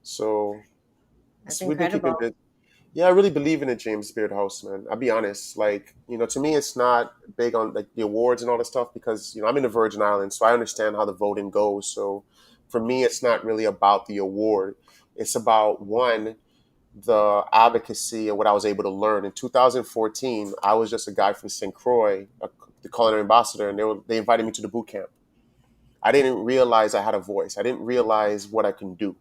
Speaker 8: So
Speaker 7: That's
Speaker 8: we've been keeping
Speaker 7: incredible.
Speaker 8: busy. Yeah, I really believe in the James Beard House, man. I'll be honest. Like, to me, it's not big on like the awards and all this stuff because, I'm in the Virgin Islands, so I understand how the voting goes. So for me, it's not really about the award. It's about one, the advocacy and what I was able to learn. In 2014, I was just a guy from St. Croix, the culinary ambassador, and they invited me to the boot camp. I didn't realize I had a voice. I didn't realize what I can do.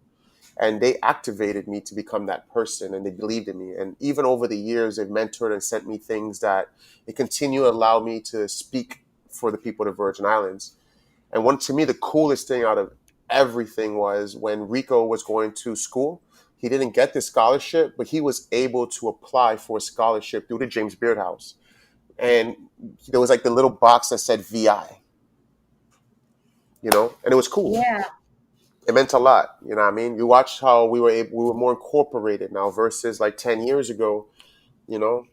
Speaker 8: And they activated me to become that person, and they believed in me. And even over the years, they've mentored and sent me things that they continue to allow me to speak for the people of the Virgin Islands. And one, to me, the coolest thing out of everything was when Rico was going to school. He didn't get the scholarship, but he was able to apply for a scholarship through the James Beard House. And there was like the little box that said VI, and it was cool.
Speaker 7: Yeah.
Speaker 8: It meant a lot. You know what I mean? You watch how we were more incorporated now versus like 10 years ago, you know,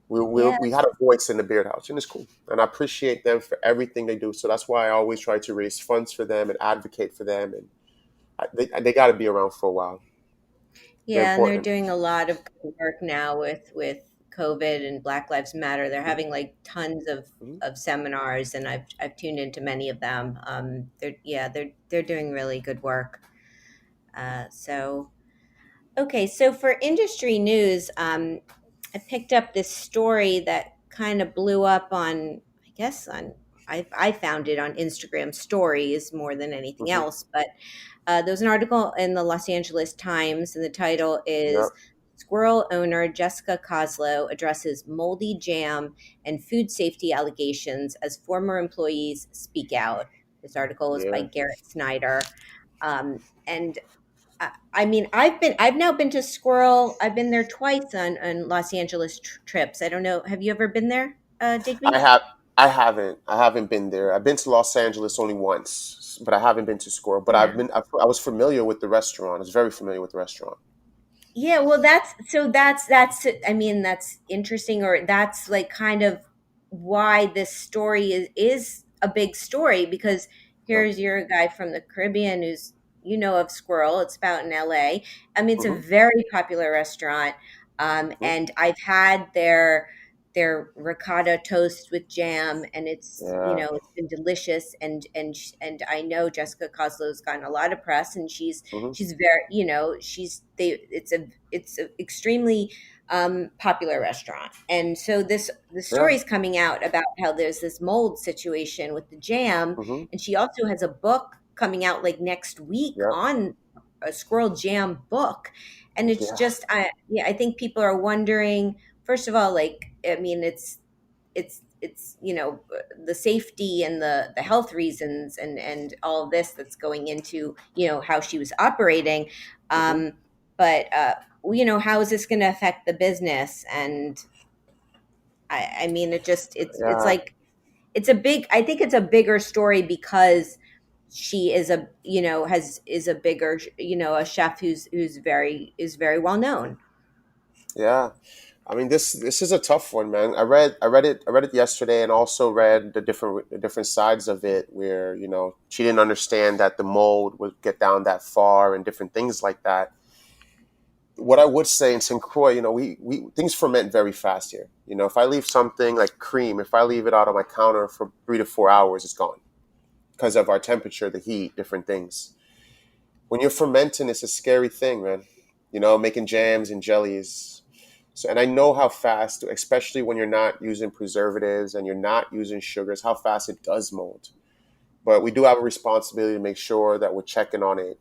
Speaker 7: Yeah.
Speaker 8: we had a voice in the Beard House, and it's cool. And I appreciate them for everything they do. So that's why I always try to raise funds for them and advocate for them. And they got to be around for a while. They're
Speaker 7: Yeah, and they're
Speaker 8: important.
Speaker 7: doing a lot of good work now with COVID and Black Lives Matter. They're
Speaker 8: Mhm,
Speaker 7: having like tons
Speaker 8: mhm.
Speaker 7: of seminars, and I've tuned into many of them. They're doing really good work. So okay, so for industry news, I picked up this story that kind of blew up on, I guess on I found it on Instagram stories more than anything
Speaker 8: Mhm.
Speaker 7: else, but there was an article in the Los Angeles Times, and the title
Speaker 8: Yep.
Speaker 7: is Squirrel Owner Jessica Coslow Addresses Moldy Jam and Food Safety Allegations as Former Employees Speak Out. This article is by
Speaker 8: Yeah.
Speaker 7: Garrett Snyder. And I mean, I've now been to Squirrel. I've been there twice on Los Angeles trips. I don't know. Have you ever been there,
Speaker 8: I
Speaker 7: Digby?
Speaker 8: have. I haven't. I haven't been there. I've been to Los Angeles only once, but I haven't been to Squirrel. But
Speaker 7: Yeah.
Speaker 8: I was familiar with the restaurant. I was very familiar with the restaurant.
Speaker 7: Yeah, well, that's I mean, that's interesting, or that's like kind of why this story is a big story, because
Speaker 8: Yeah.
Speaker 7: here's your guy from the Caribbean who's, of Squirrel. It's about in LA. I mean, it's a
Speaker 8: Hmm.
Speaker 7: very popular restaurant,
Speaker 8: Hmm.
Speaker 7: and I've had their ricotta toast with jam, and
Speaker 8: Yeah.
Speaker 7: it's been delicious, and I know Jessica Coslow's gotten a lot of press, and
Speaker 8: Hmm.
Speaker 7: she's very, it's a extremely popular restaurant. And so the
Speaker 8: Yeah.
Speaker 7: story is coming out about how there's this mold situation with the jam,
Speaker 8: Hmm.
Speaker 7: and she also has a book coming out like next week
Speaker 8: Yep.
Speaker 7: on a squirrel jam book. And it's
Speaker 8: Yeah.
Speaker 7: just, I think people are wondering, first of all, like, I mean, it's the safety and the health reasons, and all of this that's going into how she was operating,
Speaker 8: Hmm.
Speaker 7: um, but how is this going to affect the business? And I mean, it's
Speaker 8: Yeah.
Speaker 7: like, it's a big, I think it's a bigger story because she is a, is a bigger, a chef who's very well known.
Speaker 8: Yeah. I mean, this is a tough one, man. I read it yesterday, and also read the different sides of it, where she didn't understand that the mold would get down that far and different things like that. What I would say in St. Croix, we things ferment very fast here. If I leave something like cream, if I leave it out on my counter for 3 to 4 hours, it's gone because of our temperature, the heat, different things. When you're fermenting, it's a scary thing, man. Making jams and jellies. So, and I know how fast, especially when you're not using preservatives and you're not using sugars, how fast it does mold. But we do have a responsibility to make sure that we're checking on it.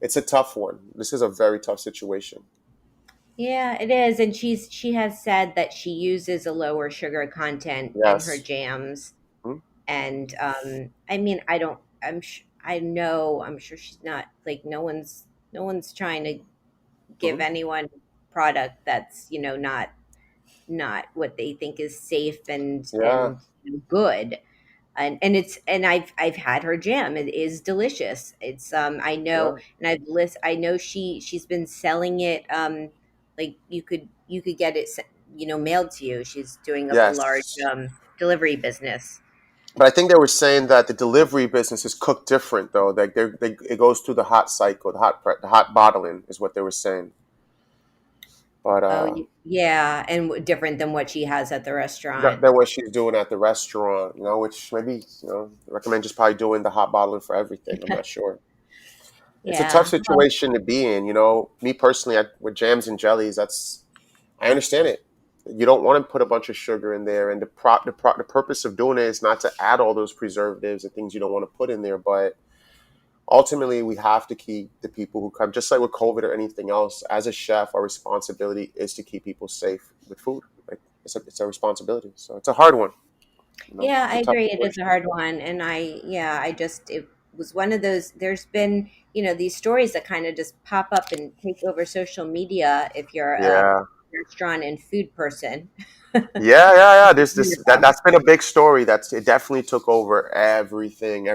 Speaker 8: It's a tough one. This is a very tough situation.
Speaker 7: Yeah, it is, and she has said that she uses a lower sugar content in her
Speaker 8: Yes.
Speaker 7: jams,
Speaker 8: Mhm.
Speaker 7: and I mean, I don't, I know, I'm sure she's not like, no one's trying to give
Speaker 8: Mhm.
Speaker 7: anyone product that's, not what they think is safe
Speaker 8: Yeah.
Speaker 7: and good. And I've had her jam. It is delicious. It's I know,
Speaker 8: Yeah.
Speaker 7: and I know she's been selling it, like you could get it mailed to you. She's doing a large
Speaker 8: Yes.
Speaker 7: delivery business.
Speaker 8: But I think they were saying that the delivery business is cooked different, though. Like it goes through the hot cycle, the hot bottling is what they were saying. But
Speaker 7: Oh, yeah, and different than what she has at the restaurant.
Speaker 8: than what she's doing at the restaurant, which maybe recommend just probably doing the hot bottling for everything. I'm not sure. It's a tough
Speaker 7: Yeah.
Speaker 8: situation to be in. Me personally, with jams and jellies, I understand it. You don't want to put a bunch of sugar in there, and the purpose of doing it is not to add all those preservatives and things you don't want to put in there. But ultimately, we have to keep the people who come, just like with COVID or anything else. As a chef, our responsibility is to keep people safe with food. Like it's a responsibility. So it's a hard one.
Speaker 7: Yeah,
Speaker 8: It's
Speaker 7: I
Speaker 8: a tough
Speaker 7: agree. It is a
Speaker 8: situation.
Speaker 7: hard one. And it was one of those, there's been, these stories that kind of just pop up and take over social media if you're a
Speaker 8: Yeah.
Speaker 7: restaurant and food person.
Speaker 8: Yeah. There's this that's been a big story. It definitely took over everything.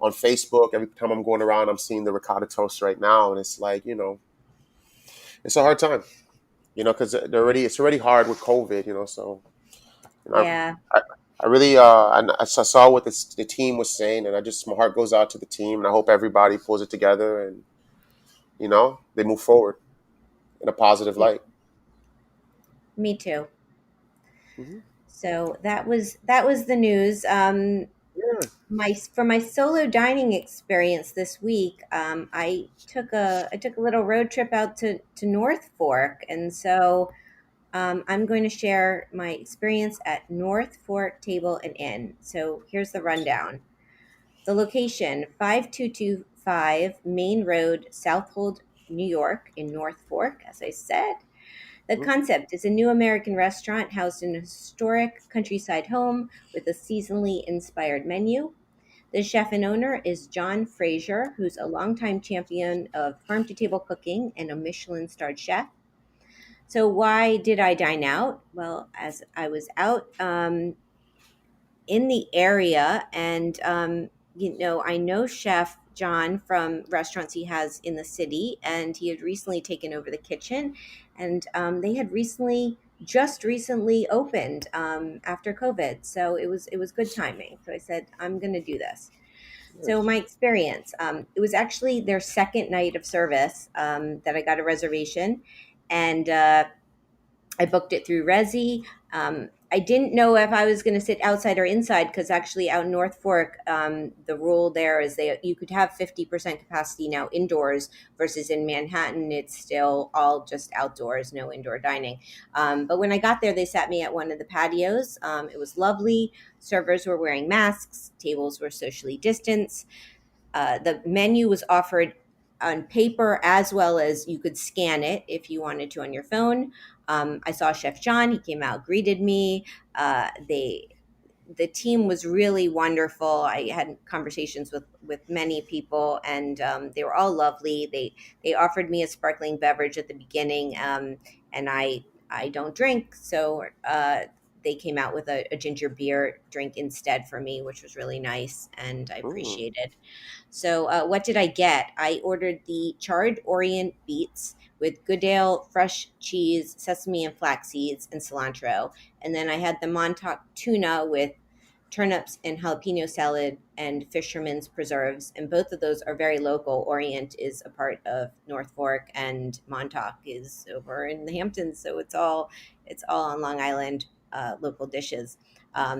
Speaker 8: On Facebook, every time I'm going around, I'm seeing the ricotta toast right now, and it's like it's a hard time. Because it's already hard with COVID. So you know,
Speaker 7: Yeah.
Speaker 8: I really I saw what the team was saying, and my heart goes out to the team, and I hope everybody pulls it together and they move forward in a positive
Speaker 7: Yeah,
Speaker 8: light.
Speaker 7: me too.
Speaker 8: Hmm.
Speaker 7: So that was the news.
Speaker 8: Yeah.
Speaker 7: For my solo dining experience this week, I took a little road trip out to North Fork, and so I'm going to share my experience at North Fork Table and Inn. So here's the rundown. The location: 5225 Main Road, Southold, New York, in North Fork, as I said. The
Speaker 8: Mhm.
Speaker 7: concept is a new American restaurant housed in a historic countryside home with a seasonally inspired menu. The chef and owner is John Fraser, who's a longtime champion of farm to table cooking and a Michelin starred chef. So, why did I dine out? Well, as I was out in the area, and I know Chef John from restaurants he has in the city, and he had recently taken over the kitchen, and they had just recently opened after COVID, so it was good timing. So I said, I'm going to do this. So
Speaker 8: Nice.
Speaker 7: my experience, it was actually their second night of service that I got a reservation, and I booked it through Resi. I didn't know if I was going to sit outside or inside because actually out in North Fork, the rule there is you could have 50% capacity now indoors versus in Manhattan, it's still all just outdoors, no indoor dining. But when I got there, they sat me at one of the patios. It was lovely. Servers were wearing masks. Tables were socially distanced. The menu was offered on paper as well as you could scan it if you wanted to on your phone. I saw Chef John. He came out, greeted me. The team was really wonderful. I had conversations with many people, and they were all lovely. They offered me a sparkling beverage at the beginning, and I don't drink, so they came out with a ginger beer drink instead for me, which was really nice and I
Speaker 8: Mm.
Speaker 7: appreciated. So, what did I get? I ordered the charred Orient beets with Goodale fresh cheese, sesame and flax seeds, and cilantro. And then I had the Montauk tuna with turnips and jalapeno salad and fisherman's preserves. And both of those are very local. Orient is a part of North Fork, and Montauk is over in the Hamptons. So it's all on Long Island, local dishes.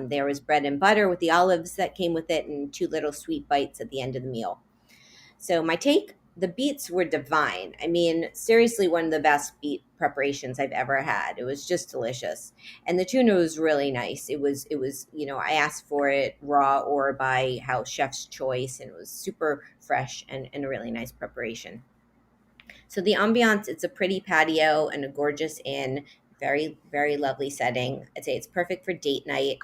Speaker 7: There was bread and butter with the olives that came with it, and two little sweet bites at the end of the meal. So my take, the beets were divine. I mean, seriously, one of the best beet preparations I've ever had. It was just delicious. And the tuna was really nice. It was, I asked for it raw or by house chef's choice, and it was super fresh and a really nice preparation. So the ambiance, it's a pretty patio and a gorgeous inn, very, very lovely setting. I'd say it's perfect for date night.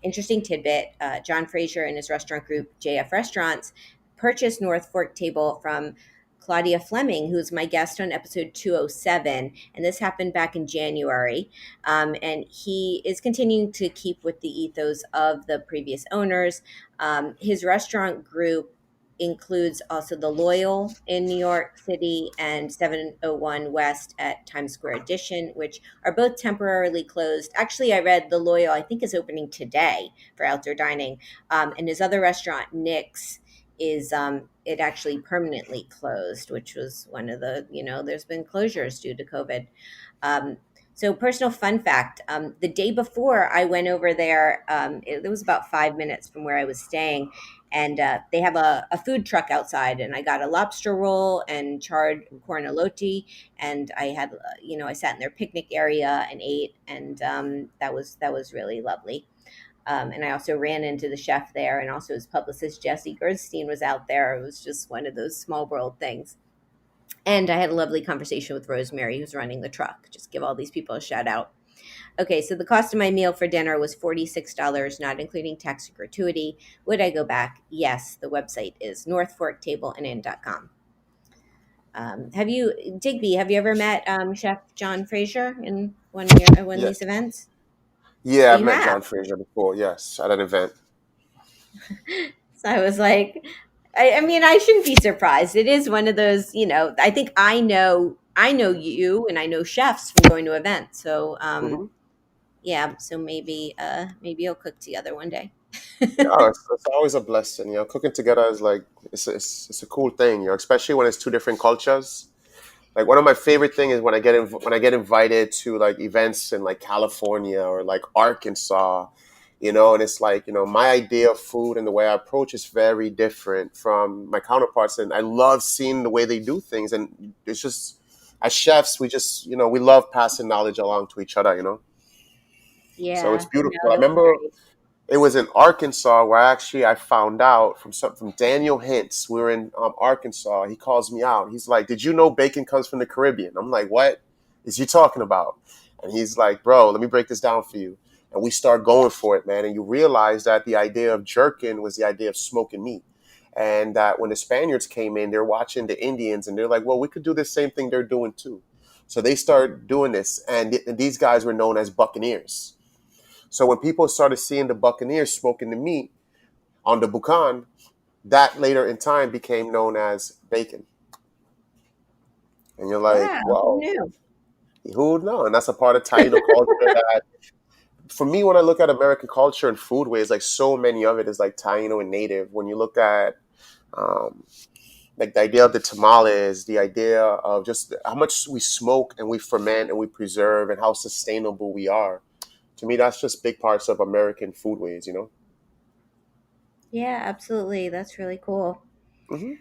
Speaker 7: Interesting tidbit, John Fraser and his restaurant group, JF Restaurants, purchased North Fork Table from Claudia Fleming, who's my guest on episode 207. And this happened back in January. And he is continuing to keep with the ethos of the previous owners. His restaurant group includes also the Loyal in New York City and 701 West at Times Square Edition, which are both temporarily closed. Actually, I read the Loyal, I think, is opening today for outdoor dining. And his other restaurant, Nick's, is it actually permanently closed, which was one of the, there's been closures due to COVID. Um, so personal fun fact, the day before I went over there, it was about 5 minutes from where I was staying, and they have a food truck outside, and I got a lobster roll and charred cornolotti, and I had, I sat in their picnic area and ate, and that was really lovely. And I also ran into the chef there, and also his publicist Jesse Gerstein was out there. It was just one of those small world things. And I had a lovely conversation with Rosemary, who's running the truck. Just give all these people a shout out. Okay, so the cost of my meal for dinner was $46, not including tax or gratuity. Would I go back? Yes. The website is northforktableandinn.com. Digby, have you ever met Chef John Fraser in one of
Speaker 8: Yeah,
Speaker 7: these events?
Speaker 8: yeah,
Speaker 7: Oh,
Speaker 8: I've
Speaker 7: you
Speaker 8: met
Speaker 7: have?
Speaker 8: John Fraser before. Yes, at an event.
Speaker 7: So I was like, I mean, I shouldn't be surprised. It is one of those, I think I know you and I know chefs from going to events. So,
Speaker 8: Hmm.
Speaker 7: yeah, so maybe you'll cook together one day.
Speaker 8: Yeah, it's always a blessing. Cooking together is like it's a cool thing. Especially when it's two different cultures. Like one of my favorite thing is when I get invited to like events in like California or like Arkansas, and it's like, my idea of food and the way I approach is very different from my counterparts, and I love seeing the way they do things, and it's just as chefs we just we love passing knowledge along to each other. So it's
Speaker 7: Yeah,
Speaker 8: beautiful.
Speaker 7: no,
Speaker 8: I
Speaker 7: it's
Speaker 8: remember
Speaker 7: great.
Speaker 8: it was in Arkansas where actually I found out from Daniel Hintz. We were in Arkansas. He calls me out. He's like, "Did you know bacon comes from the Caribbean?" I'm like, "What is you talking about?" And he's like, "Bro, let me break this down for you." And we start going for it, man. And you realize that the idea of jerkin was the idea of smoking meat. And that when the Spaniards came in, they're watching the Indians and they're like, "Well, we could do the same thing they're doing too." So they start doing this, and these guys were known as buccaneers. So when people started seeing the Buccaneers smoking the meat on the Bucan, that later in time became known as bacon. And you're like,
Speaker 7: Wow, who
Speaker 8: whoa,
Speaker 7: knew?
Speaker 8: who would know? And that's a part of Taino culture that, for me, when I look at American culture and foodways, like so many of it is like Taino and native. When you look at um, like the idea of the tamales, the idea of just how much we smoke and we ferment and we preserve and how sustainable we are. To me, that's just big parts of American foodways.
Speaker 7: Yeah, absolutely. That's really cool.
Speaker 8: Hmm.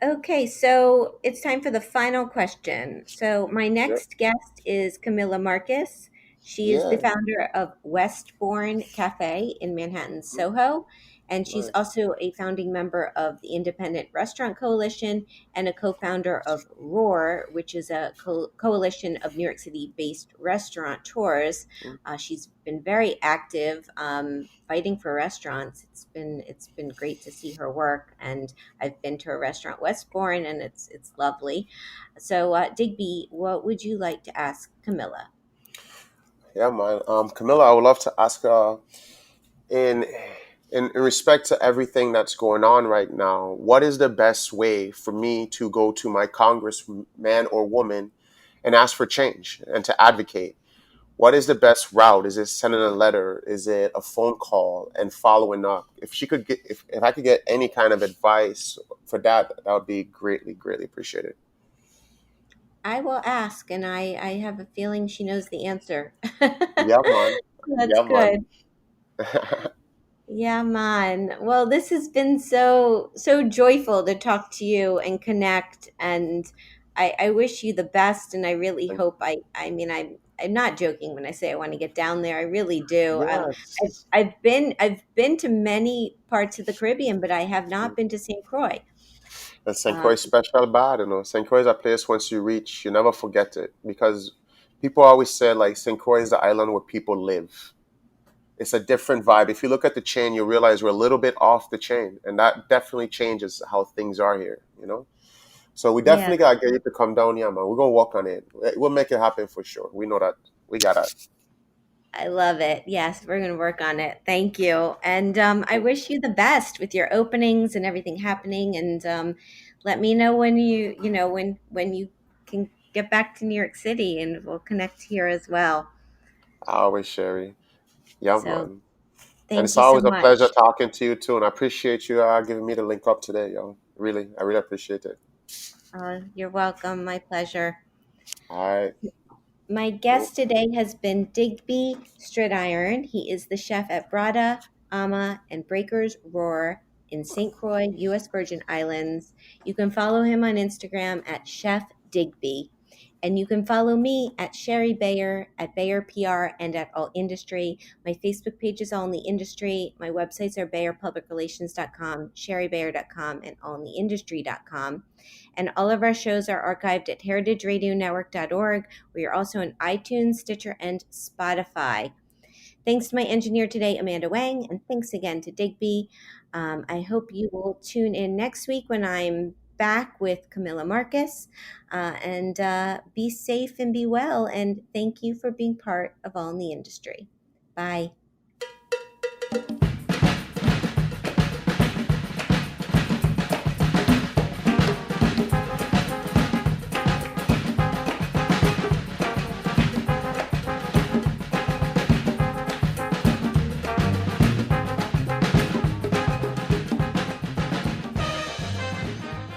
Speaker 7: Okay, so it's time for the final question. So my
Speaker 8: Yeah.
Speaker 7: next guest is Camilla Marcus. She is the
Speaker 8: Yeah.
Speaker 7: founder of Westbourne Cafe in Manhattan, Soho, and she's
Speaker 8: Nice.
Speaker 7: also a founding member of the Independent Restaurant Coalition and a co-founder of Roar, which is a coalition of New York City-based restaurateurs. She's been very active, fighting for restaurants. It's been great to see her work, and I've been to a restaurant, Westbourne, and it's lovely. So, Digby, what would you like to ask Camilla?
Speaker 8: Yeah, man. Camilla, I would love to ask in in respect to everything that's going on right now, what is the best way for me to go to my congressman or woman and ask for change and to advocate? What is the best route? Is it sending a letter? Is it a phone call and following up? If she could get, if I could get any kind of advice for that, that would be greatly, greatly appreciated.
Speaker 7: I will ask, and I have a feeling she knows the answer.
Speaker 8: Yeah, man.
Speaker 7: That's
Speaker 8: Yeah, man.
Speaker 7: good. Yeah, man. Well, this has been so joyful to talk to you and connect, and I wish you the best, and I really hope I mean I'm not joking when I say I want to get down there. I really do.
Speaker 8: Yes.
Speaker 7: I've been to many parts of the Caribbean, but I have not been to St. Croix.
Speaker 8: And St.
Speaker 7: Um,
Speaker 8: Croix is special bad, you know. St. Croix is a place once you reach, you never forget it. Because people always say like St. Croix is the island where people live. It's a different vibe. If you look at the chain, you realize we're a little bit off the chain. And that definitely changes how things are here, you know? So we
Speaker 7: yeah,
Speaker 8: definitely gotta get you to come down here, man. We're gonna work on it. We'll make it happen for sure. We know that. We got that.
Speaker 7: I love it. Yes, we're going to work on it. Thank you. And I wish you the best with your openings and everything happening. And let me know when when you can get back to New York City, and we'll connect here as well.
Speaker 8: Always, Sherry. Yeah,
Speaker 7: So
Speaker 8: man. And
Speaker 7: thank
Speaker 8: it's
Speaker 7: you so
Speaker 8: always a pleasure
Speaker 7: much.
Speaker 8: talking to you too. And I appreciate you giving me the link up today, yo. Really, I really appreciate it.
Speaker 7: You're welcome. My pleasure.
Speaker 8: All right.
Speaker 7: My
Speaker 8: Cool.
Speaker 7: guest today has been Digby Stridiron. He is the chef at Brada, Ama, and Breakers Roar in St. Croix, U.S. Virgin Islands. You can follow him on Instagram at Chef Digby. And you can follow me at Sherry Bayer, at Bayer PR, and at All Industry. My Facebook page is All in the Industry. My websites are BayerPublicRelations.com, SherryBayer.com, and AllInTheIndustry.com. And all of our shows are archived at heritageradionetwork.org. We are also on iTunes, Stitcher, and Spotify. Thanks to my engineer today, Amanda Wang, and thanks again to Digby. I hope you will tune in next week when I'm back with Camilla Marcus. And be safe and be well. And thank you for being part of All in the Industry. Bye.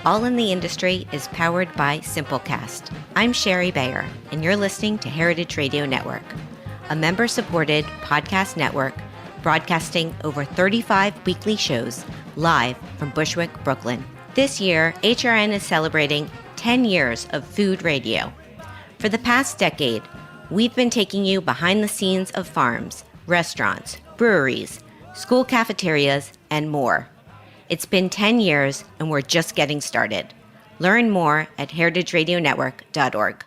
Speaker 7: All in the Industry is powered by Simplecast. I'm Sherry Bayer, and you're listening to Heritage Radio Network, a member-supported podcast network broadcasting over 35 weekly shows live from Bushwick, Brooklyn. This year, HRN is celebrating 10 years of food radio. For the past decade, we've been taking you behind the scenes of farms, restaurants, breweries, school cafeterias, and more. It's been 10 years, and we're just getting started. Learn more at heritageradionetwork.org.